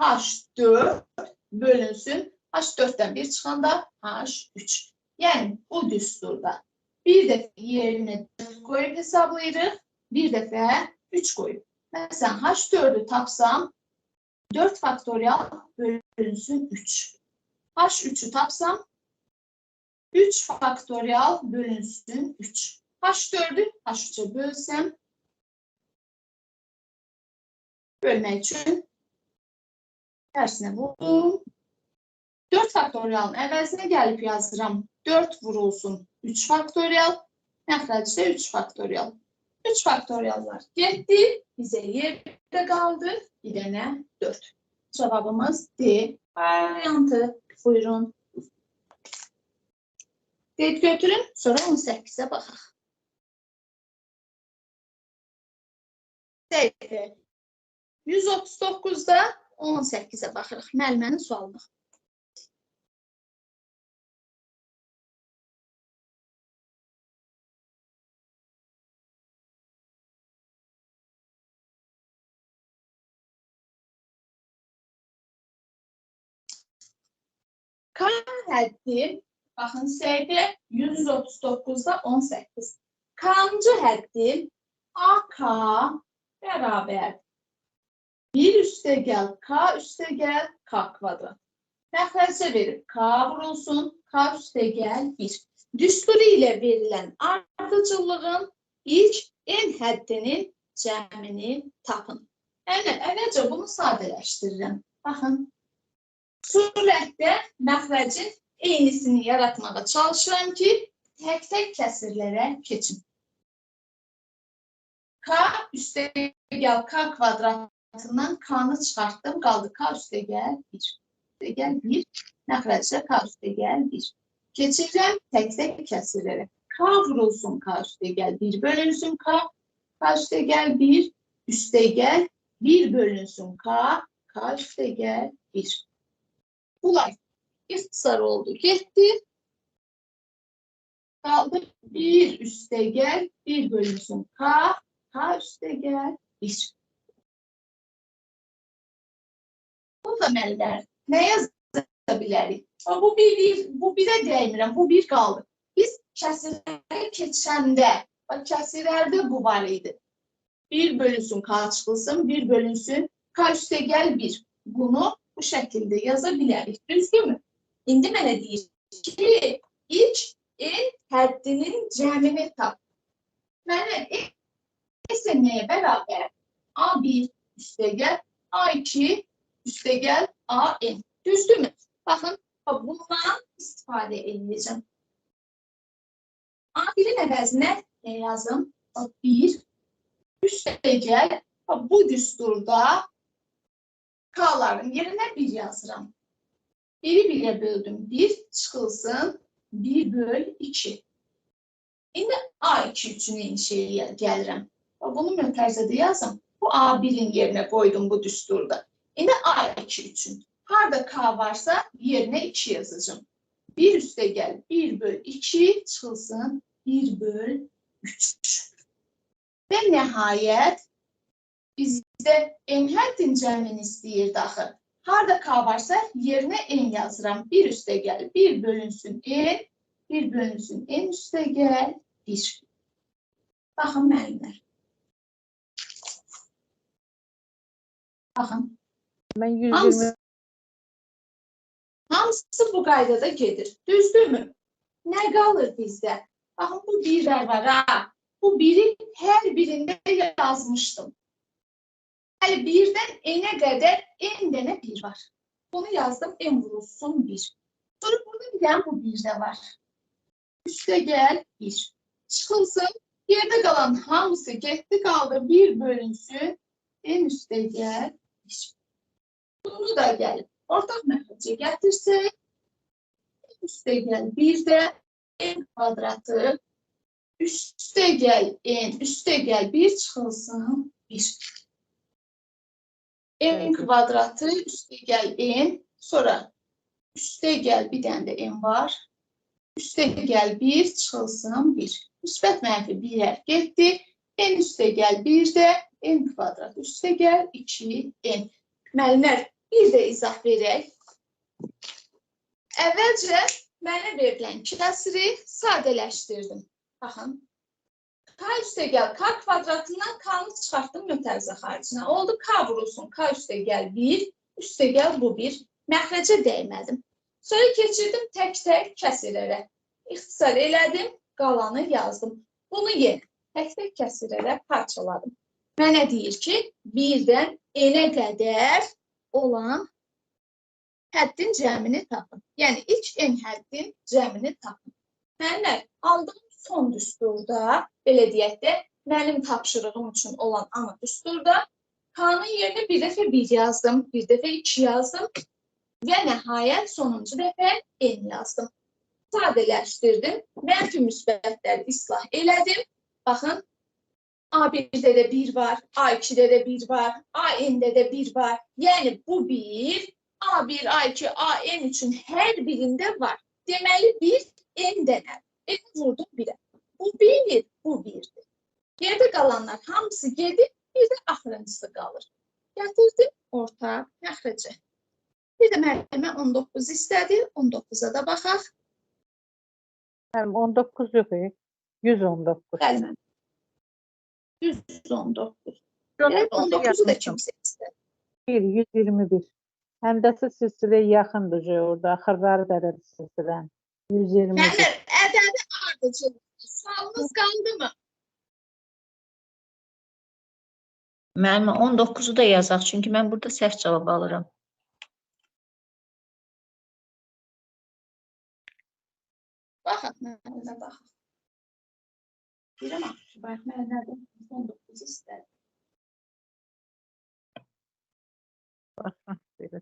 H4 bölünsün, H4'dən 1 çıxanda H3. Yəni, bu düsturda bir dəfə yerinə 4 qoyub hesablayırıq, bir dəfə 3 qoyub. Məsələn, H4'ü tapsam, 4 faktorial bölünsün 3. H3'ü tapsam, 3 faktorial bölünsün 3. H4'ü H3'e bölsəm, bölmək üçün tərsinə vurdum. 4 faktorialın əvəzinə gəlib yazıram. 4 vurulsun 3 faktorial. Məxrəc isə 3 faktorial. 3 faktoriallar getdi. Bizə yerdə qaldı. Bir dənə 4. Cavabımız D variantı. Buyurun. Qeyd götürün. Sonra 18'ə baxaq. Səhifə 139'da 18'ə baxırıq. Müəllimənin sualına. K həddi, baxın, səhifə 139'da 18. Kancı həddi AK bərabər 1 üstə gəl K üstə gəl K kvadrat. Məxrəcə verib K vurulsun, K üstə gəl 1. Düsturu ilə verilən ardıcıllığın ilk N həddinin cəmini tapın. Yəni, əvvəlcə bunu sadələşdirirəm. Baxın, surətdə məxrəcin eynisini yaratmağa çalışıram ki, tək-tək kəsirlərə keçin. K üstəgəl K kvadratından K-nı çıxartdım. Qaldı K üstəgəl 1. Üstəgəl 1. Məxrəcdə K üstəgəl 1. Keçirəm tək-tək kəsirlərə. K vurulsun K üstəgəl 1 bölünsün K. K üstəgəl 1 üstəgəl 1 bölünsün K. K üstəgəl 1. Bunlar ixtisar oldu. Getdi. Qaldı 1 üstəgəl 1 bölünsün K. K üstəgəl 1. Burada müəllimlər nə yaza bilərik? Bu birə dəymirəm. Bu 1 qaldı. Biz kəsirlərə keçəndə, kəsirlərdə bu var idi. 1 bölünsün K çıxılsın, 1 bölünsün K üstəgəl 1. Bunu bu şəkildə yaza bilərik. Düzdürmü? İndi mənə deyir ki, ilk en həddinin cəmini tap. Mənə isə nəyə bərabər? A1 üstəgəl A2 üstəgəl AN. Düzdürmü? Baxın, bundan istifadə edəcəm. A1-in əvəzinə nə yazım? 1 üstəgəl bu düsturda K'ların yerinə 1 yazıram. 1'i 1'e böldüm. 1 çıxılsın 1 böl 2. İndi A2 üçün eyni şeyi gəlirəm. Bunu mötərizədə yazım. Bu A1'in yerinə qoydum bu düsturda. İndi A2 üçün. Harada K varsa yerinə 2 yazacağım. 1 üstəgəl 1 böl 2 çıxılsın 1 böl 3. Və nəhayət bizdə en həddin cəmini istəyir daxı. Harada K varsa yerinə n yazıram. 1 üstəgəl 1 bölünsün n, 1 bölünsün n üstəgəl 1. Baxın müəllimlər. Baxın. Mən 120 Hamısı bu qaydada gedir. Düzdürmü? Nə qalır bizdə? Baxın bu 1'lər var ha. Bu 1'i hər birində yazmışdım. Yəni 1'dən n'ə qədər n dənə 1 var. Bunu yazdım, n vurulsun 1. Sonra burada bir dənə bu 1'də var. Üstəgəl 1. Çıxılsın, yerdə qalan hamısı getdi, qaldı 1 bölünsün, n üstəgəl 1. Bunu da gəlib ortaq məxrəcə gətirsək, n üstəgəl 1-də n kvadratı üstəgəl n üstəgəl 1 çıxılsın 1. N kvadratı üstəgəl n, sonra üstəgəl bir dənə də n var. Üstəgəl 1 çıxılsın 1. Müsbət mənfi 1'lər getdi. N üstəgəl 1'də n kvadrat üstəgəl 2n. Müəllimlər, bir də izah verək. Əvvəlcə mənə verilən kəsiri sadələşdirdim. Baxın. K üstəgəl K kvadratından K-nı çıxartdım mötərizə xaricinə. Oldu K vurulsun K üstəgəl 1, üstəgəl bu 1. Məxrəcə dəymədim. Sonra keçirdim tək-tək kəsirlərə. İxtisar elədim, qalanı yazdım. Bunu yenə tək-tək kəsirlərə parçaladım. Mənə deyir ki, 1-dən n-ə qədər olan həddin cəmini tapın. Yəni, ilk n həddin cəmini tapın. Mənlər, aldığım son düsturda, belə deyək də, mənim tapşırığım üçün olan ana düsturda K-nın yerinə bir dəfə 1 yazdım, bir dəfə 2 yazdım və nəhayət sonuncu dəfə n yazdım. Sadələşdirdim, mənfi müsbətləri islah elədim. Baxın, A1'də də 1 var, A2'də də 1 var, AN-də də 1 var. Yəni, bu 1, A1, A2, AN üçün hər birində var. Deməli, 1 n dənə. N vurdum 1'ə. Bu 1, bu 1'dir. Yerdə qalanlar hamısı gedir, bir də axırıncısı qalır. Gətirdim orta məxrəcə. Bir də müəllimə 19 istədi, 19'a da baxaq. 19 yox, 119. Gəlməm. 119. 19'u da kimsə istədi. 121. Həmdəsi silsiləyə yaxındır orada, axırları dərədir silsilən. 121. Mənlər, ədədi ardıcıl. Sualınız qaldı mı? Müəllimə 19'u da yazaq, çünki mən burada səhv cavab alıram. Baxaq, mənə baxaq. Deyirəm, bax, mənə nədir? 19. 19 istədim. Baxın, belə.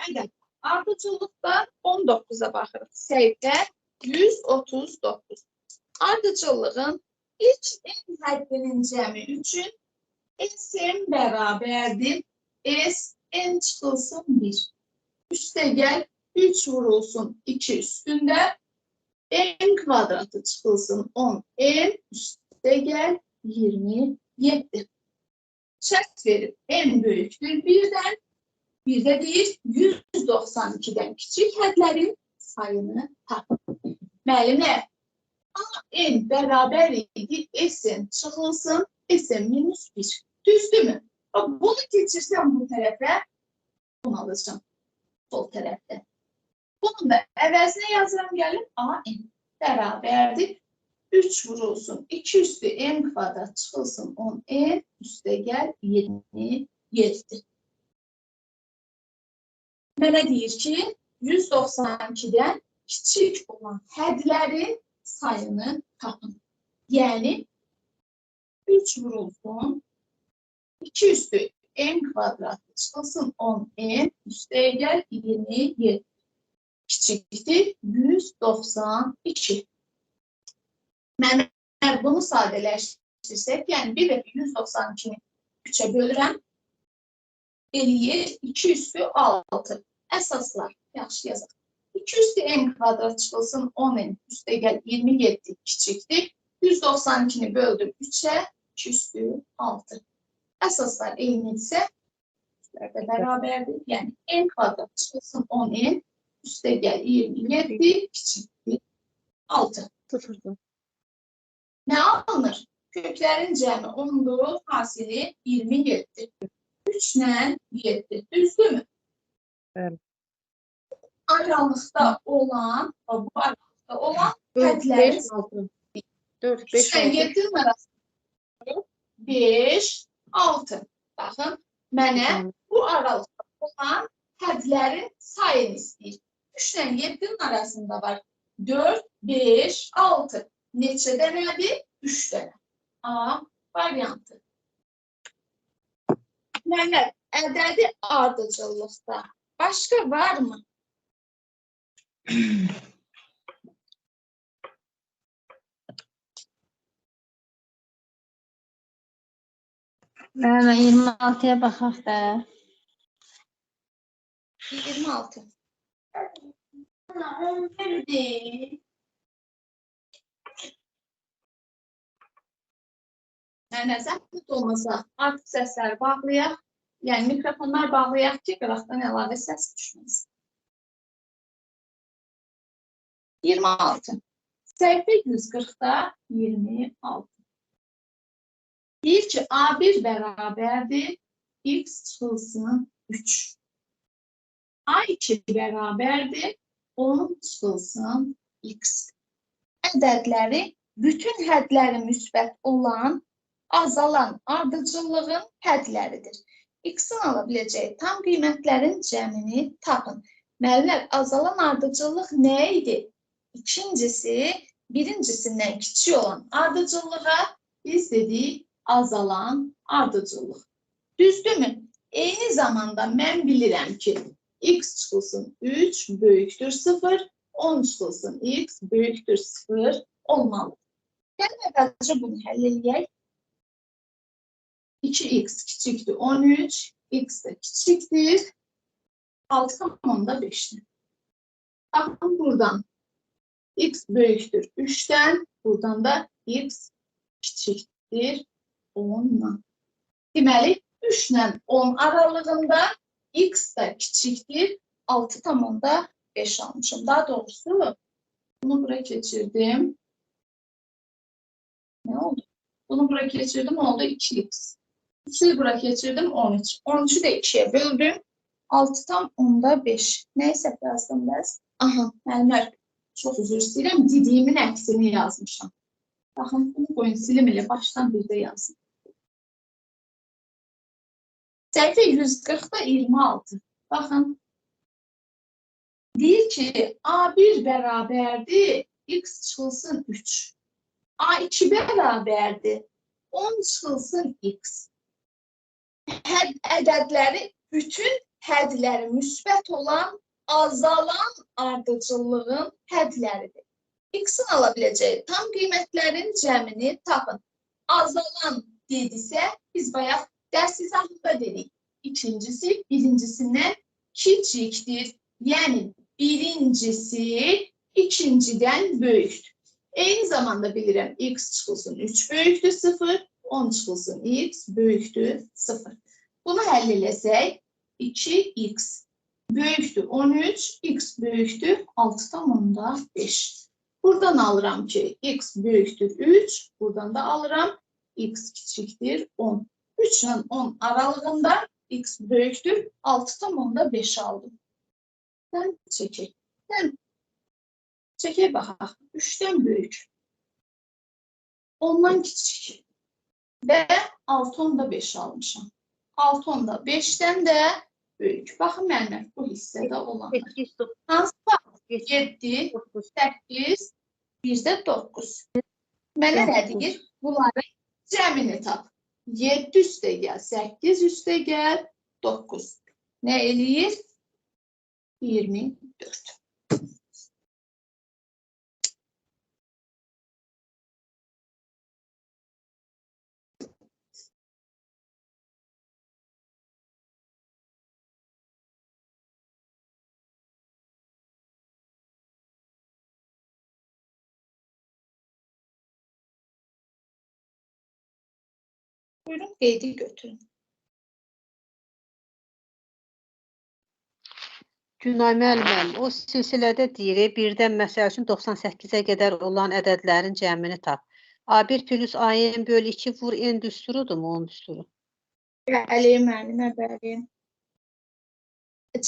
Evet, ardıcıllıqda 19'a baxırıq. Səhifə 139. Ardıcıllığın ilk en həddinin cəmi üçün S-n bərabərdir. S-n çıxılsın 1. Üstəgəl 3 vurulsun 2 üstündə. N kvadratı çıxılsın 10. N üstəgəl 27. Şərt verib n böyükdür 1-dən. Bir də deyir 192-dən kiçik hədlərin sayını tapın. Müəllimlər, n bərabər idi, S-n çıxılsın, S-n minus 1. Düzdürmü? Bunu keçirsəm bu tərəfə, bunu alacağım sol tərəfdə. Bunun da əvəzinə yazıram gəlir, n bərabərdir. 3 vurulsun, 2 üstü n kvadrat çıxılsın, 10 n üstəgəl 27. Mənə deyir ki, 192-dən kiçik olan hədlərin sayını tapın. Yəni, 3 vurulsun, 2 üstü n kvadratı çıxılsın 10 n üstəgəl 27. Kiçikdir 192. Mən bunu sadələşdirsək, yəni 1 və 192-ni 3-ə bölürəm. Eləyir 2 üstü 6. Əsaslar, yaxşı yazaq. 2 üstü n kvadrat çıxılsın 10 n üstəgəl 27 kiçikdir. 192-ni böldüm 3-ə, 2 üstü 6. Əsaslar eynidirsə, üstlərdə bərabərdir. Yəni n kvadrat çıxılsın 10 n üstəgəl 27 kiçikdir 6. Nə alınır? Köklərin cəmi 10-dur, hasili 27. 3 ilə 7. Düzdürmü? Bəli. Aralıqda olan, bu aralıqda olan hədlərin 4, 3 5, ilə 7-nin arasında 5, 6. Baxın, mənə bu aralıqda olan hədlərin sayını istəyir. 3 ilə 7-nin arasında var 4, 5, 6. Neçə dənədir? 3 dənə. A variantı. Məhəmməd, ədədi ardıcıllıqda başqa var mı? Mən 26-ya baxaq da. 26. 11'dir. Yəni, zəhmət olmasa artıq səsləri bağlayaq. Yəni, mikrofonlar bağlayaq ki, qıraqdan əlavə səs düşməsin. 26. Səhifə 140-da 26. Deyir ki, A1 bərabərdir, x çıxılsın 3. A2 bərabərdir, 10 çıxılsın x. Ədədləri bütün hədləri müsbət olan azalan ardıcıllığın hədləridir. X-in ala biləcəyi tam qiymətlərin cəmini tapın. Müəllimlər, azalan ardıcıllıq nə idi? İkincisi, birincisindən kiçik olan ardıcıllığa biz dedik azalan ardıcıllıq. Düzdürmü? Eyni zamanda mən bilirəm ki, x çıxılsın 3 böyükdür 0, 10 çıxılsın x böyükdür 0 olmalı. Gəlin əvvəlcə bunu həll edək. 2x kiçikdir 13, x də kiçikdir 6,5'dir. Baxın buradan x böyükdür 3'dən, buradan da x kiçikdir 10'dan. Deməli, 3 ilə 10 aralığında x də kiçikdir 6,5 almışım. Daha doğrusu bunu buraya keçirdim. Ne oldu? Bunu buraya keçirdim, oldu 2x. 3'ü buraya keçirdim 13. 13'ü de 2'ye böldüm. 6,5. Neyse yazdım bəs. Aha, müəllimlər, çox üzr istəyirəm. Dediyimin əksini yazmışam. Baxın, bunu qoyun silim ilə başdan bir də yazın. Səhifə 140'da 26. Baxın. Deyir ki, A1 bərabərdir x çıxılsın 3. A2 bərabərdir. 10 çıxılsın x. Ədədləri, bütün hədləri müsbət olan azalan ardıcıllığın hədləridir. X-in ala biləcəyi tam qiymətlərin cəmini tapın. Azalan dedisə, biz bayaq dərs izahında dedik. İkincisi birincisindən kiçikdir. Yəni birincisi ikincidən böyükdür. Eyni zamanda bilirəm x çıxılsın 3 böyükdür 0, 10 çıxılsın x böyükdür 0. Bunu həll eləsək 2x böyükdür 13, x böyükdür 6,5. Buradan alıram ki x böyükdür 3, buradan da alıram x kiçikdir 10. 3 ilə 10 aralığında x böyükdür 6,5 aldım. Sən çəkək. Çəkək baxaq. 3-dən böyük. 10-dan kiçik. Və 6,5 almışam. 6,5-dən də böyük. Baxın müəllimə, bu hissədə olanlar. Hansı var? 7, 8, bir də 9. Mənə nə deyir? Bunların cəmini tap. 7 üstə gəl, 8 üstə gəl, 9. Nə eləyir? 24. Buyurun, qeydi götürün. Günay müəllimə, o silsilədə deyir, birdən məsəl üçün 98-ə qədər olan ədədlərin cəmini tap. A1 plus AN bölü 2 vur n düsturudurmu, onun düsturu? Bəli, müəllimə, bəli.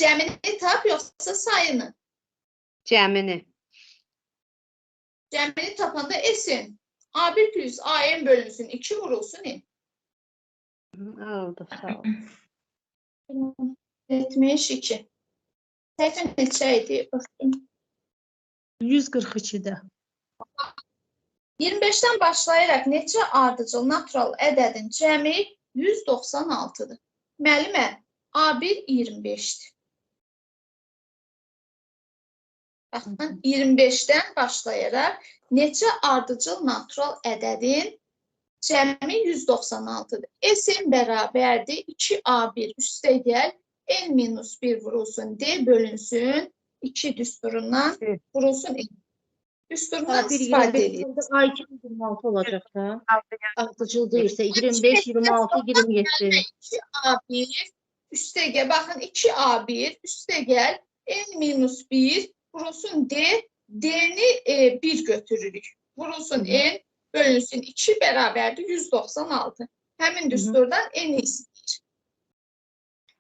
Cəmini tap, yoxsa sayını? Cəmini. Cəmini tapanda esin. A1 plus AN bölünsün, 2 vurulsun n. Oldu, sağ ol. 72. Səhvən neçə idi? 142-də. 25-dən başlayaraq neçə ardıcıl natural ədədin cəmi 196-dır. Müəllimə, A1 25-dir. Baxın, 25-dən başlayaraq neçə ardıcıl natural ədədin cəmi 196-dır. S-in bərabərdir 2A1 üstə gəl, n-1 vurulsun, D bölünsün, 2 düsturundan vurulsun, N. Düsturundan istifadə edir. A2 26 olacaq da. Ardıcıl deyirsə 25, 26, 27. 2A1 üstə gəl, baxın 2A1 üstə gəl, n-1 vurulsun, D, D-ni 1 götürürük. Vurulsun, N bölünsün, 2 bərabərdir 196. Həmin düsturdan N istəyir.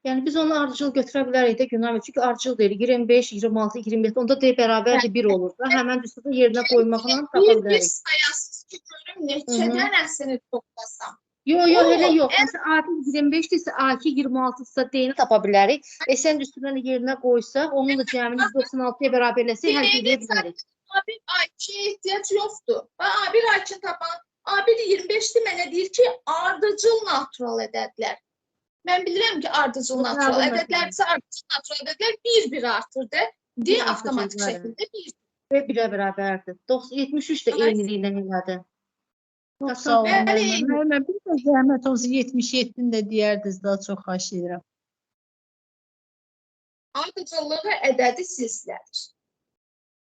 Yəni biz onu ardıcıl götürə bilərik də Günay. Çünki ardıcıl deyil. 25, 26, 27. Onda D bərabərdir 1 olur da. Həmən düsturda yerinə qoymaqla tapa Bir bilərik. sayasız ki, görüm neçədən əsini toplasam. Yox, elə yox. Məsələn, A1 25-dirsə, A2 26-dırsa D-ni tapa bilərik. Sən düsturdan yerinə qoysaq, onun da cəmini 196-ya bərabərləsək həll edə bilərik. A1 A2-yə ehtiyac yoxdur. A1 A2-ni tapan, A1 25-dir mənə deyir ki, ardıcıl natural ədədlər. Mən bilirəm ki, ardıcıl natural ədədlərsə, ardıcıl natural ədədlər bir-bir artır da. D avtomatik şəkildə bir. Və 1-ə bərabərdir. 73 də eyniliyindən elədi. Çox sağ olun. Müəllimə, bir də zəhmət olsun 77-ni də deyərdiniz, daha çox xahiş edirəm. Ardıcıllığı ədədi silsilədir.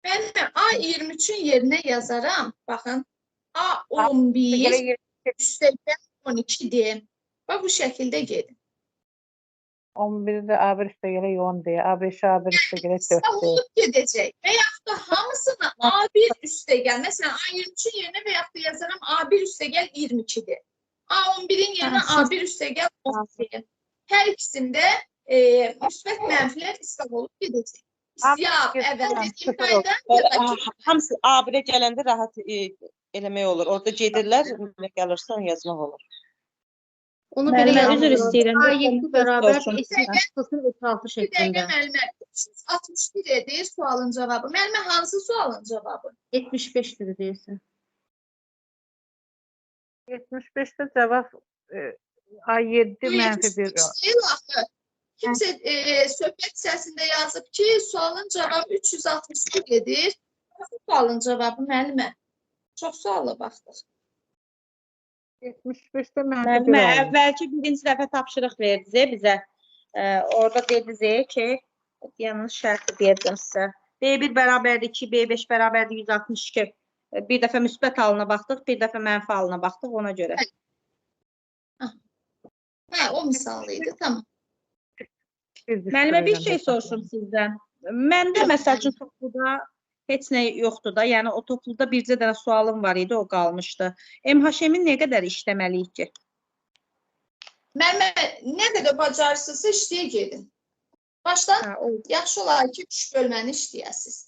Mən A23-ün yerinə yazaram. Baxın, A11 üstəgəl 12-dir. Və bu şəkildə gedin. 11-də A1 üstə gələk 10 deyə, A5 A1 üstə gələk 4 deyə. Savunluq gedəcək. Və yaxud da hamısını A1 üstə gəl. Məsələn, A23-ün yerinə və yaxud da yazaram A1 üstə gəl 22-dir. A11-in yerinə A1 üstə gəl 10-dir. Hər ikisində müsbət mənfilər istab olub gedəcək. İstiyab əvvəlcə qayda. Hamısı A1-ə gələndə rahat eləmək olur. Orada gedirlər, nə gəlirsən yazmaq olur. Onu Müəllimə, belə üzr yazdım. istəyirəm. A7 bərabər Sorsun. S çıxılsın 36 Bir dəqiqə şəklində. müəllimə. 361 edir sualın cavabı. Müəllimə hansı sualın cavabı? 75-dir deyirsən. 75-də cavab A7 -1. Değil axı. Kimsə söhbət hissəsində yazıb ki, sualın cavabı 361 edir. Hansı sualın cavabı müəllimə? Çox suala baxdıq. 75-də Müəllimə, -1 aldım. əvvəlki birinci dəfə tapşırıq verdiniz bizə. Orada dediniz ki, yanlış şərti deyəcəm sizə. B1 bərabərdir 2, B5 bərabərdir 162. Bir dəfə müsbət halına baxdıq, bir dəfə mənfi halına baxdıq ona görə. Hə, o misal idi, tamam. Müəllimə bir şey soruşum sizdən. Məndə məsəl üçün topluda heç nə yoxdur da. Yəni o topluda bircə dənə sualım var idi, o qalmışdı. MHM-in nə qədər işləməliyik ki? Müəllimə, nə qədər bacarırsınızsa işləyə gedin. Başdan Hə, o yaxşı olar ki, 3 bölməni işləyəsiniz.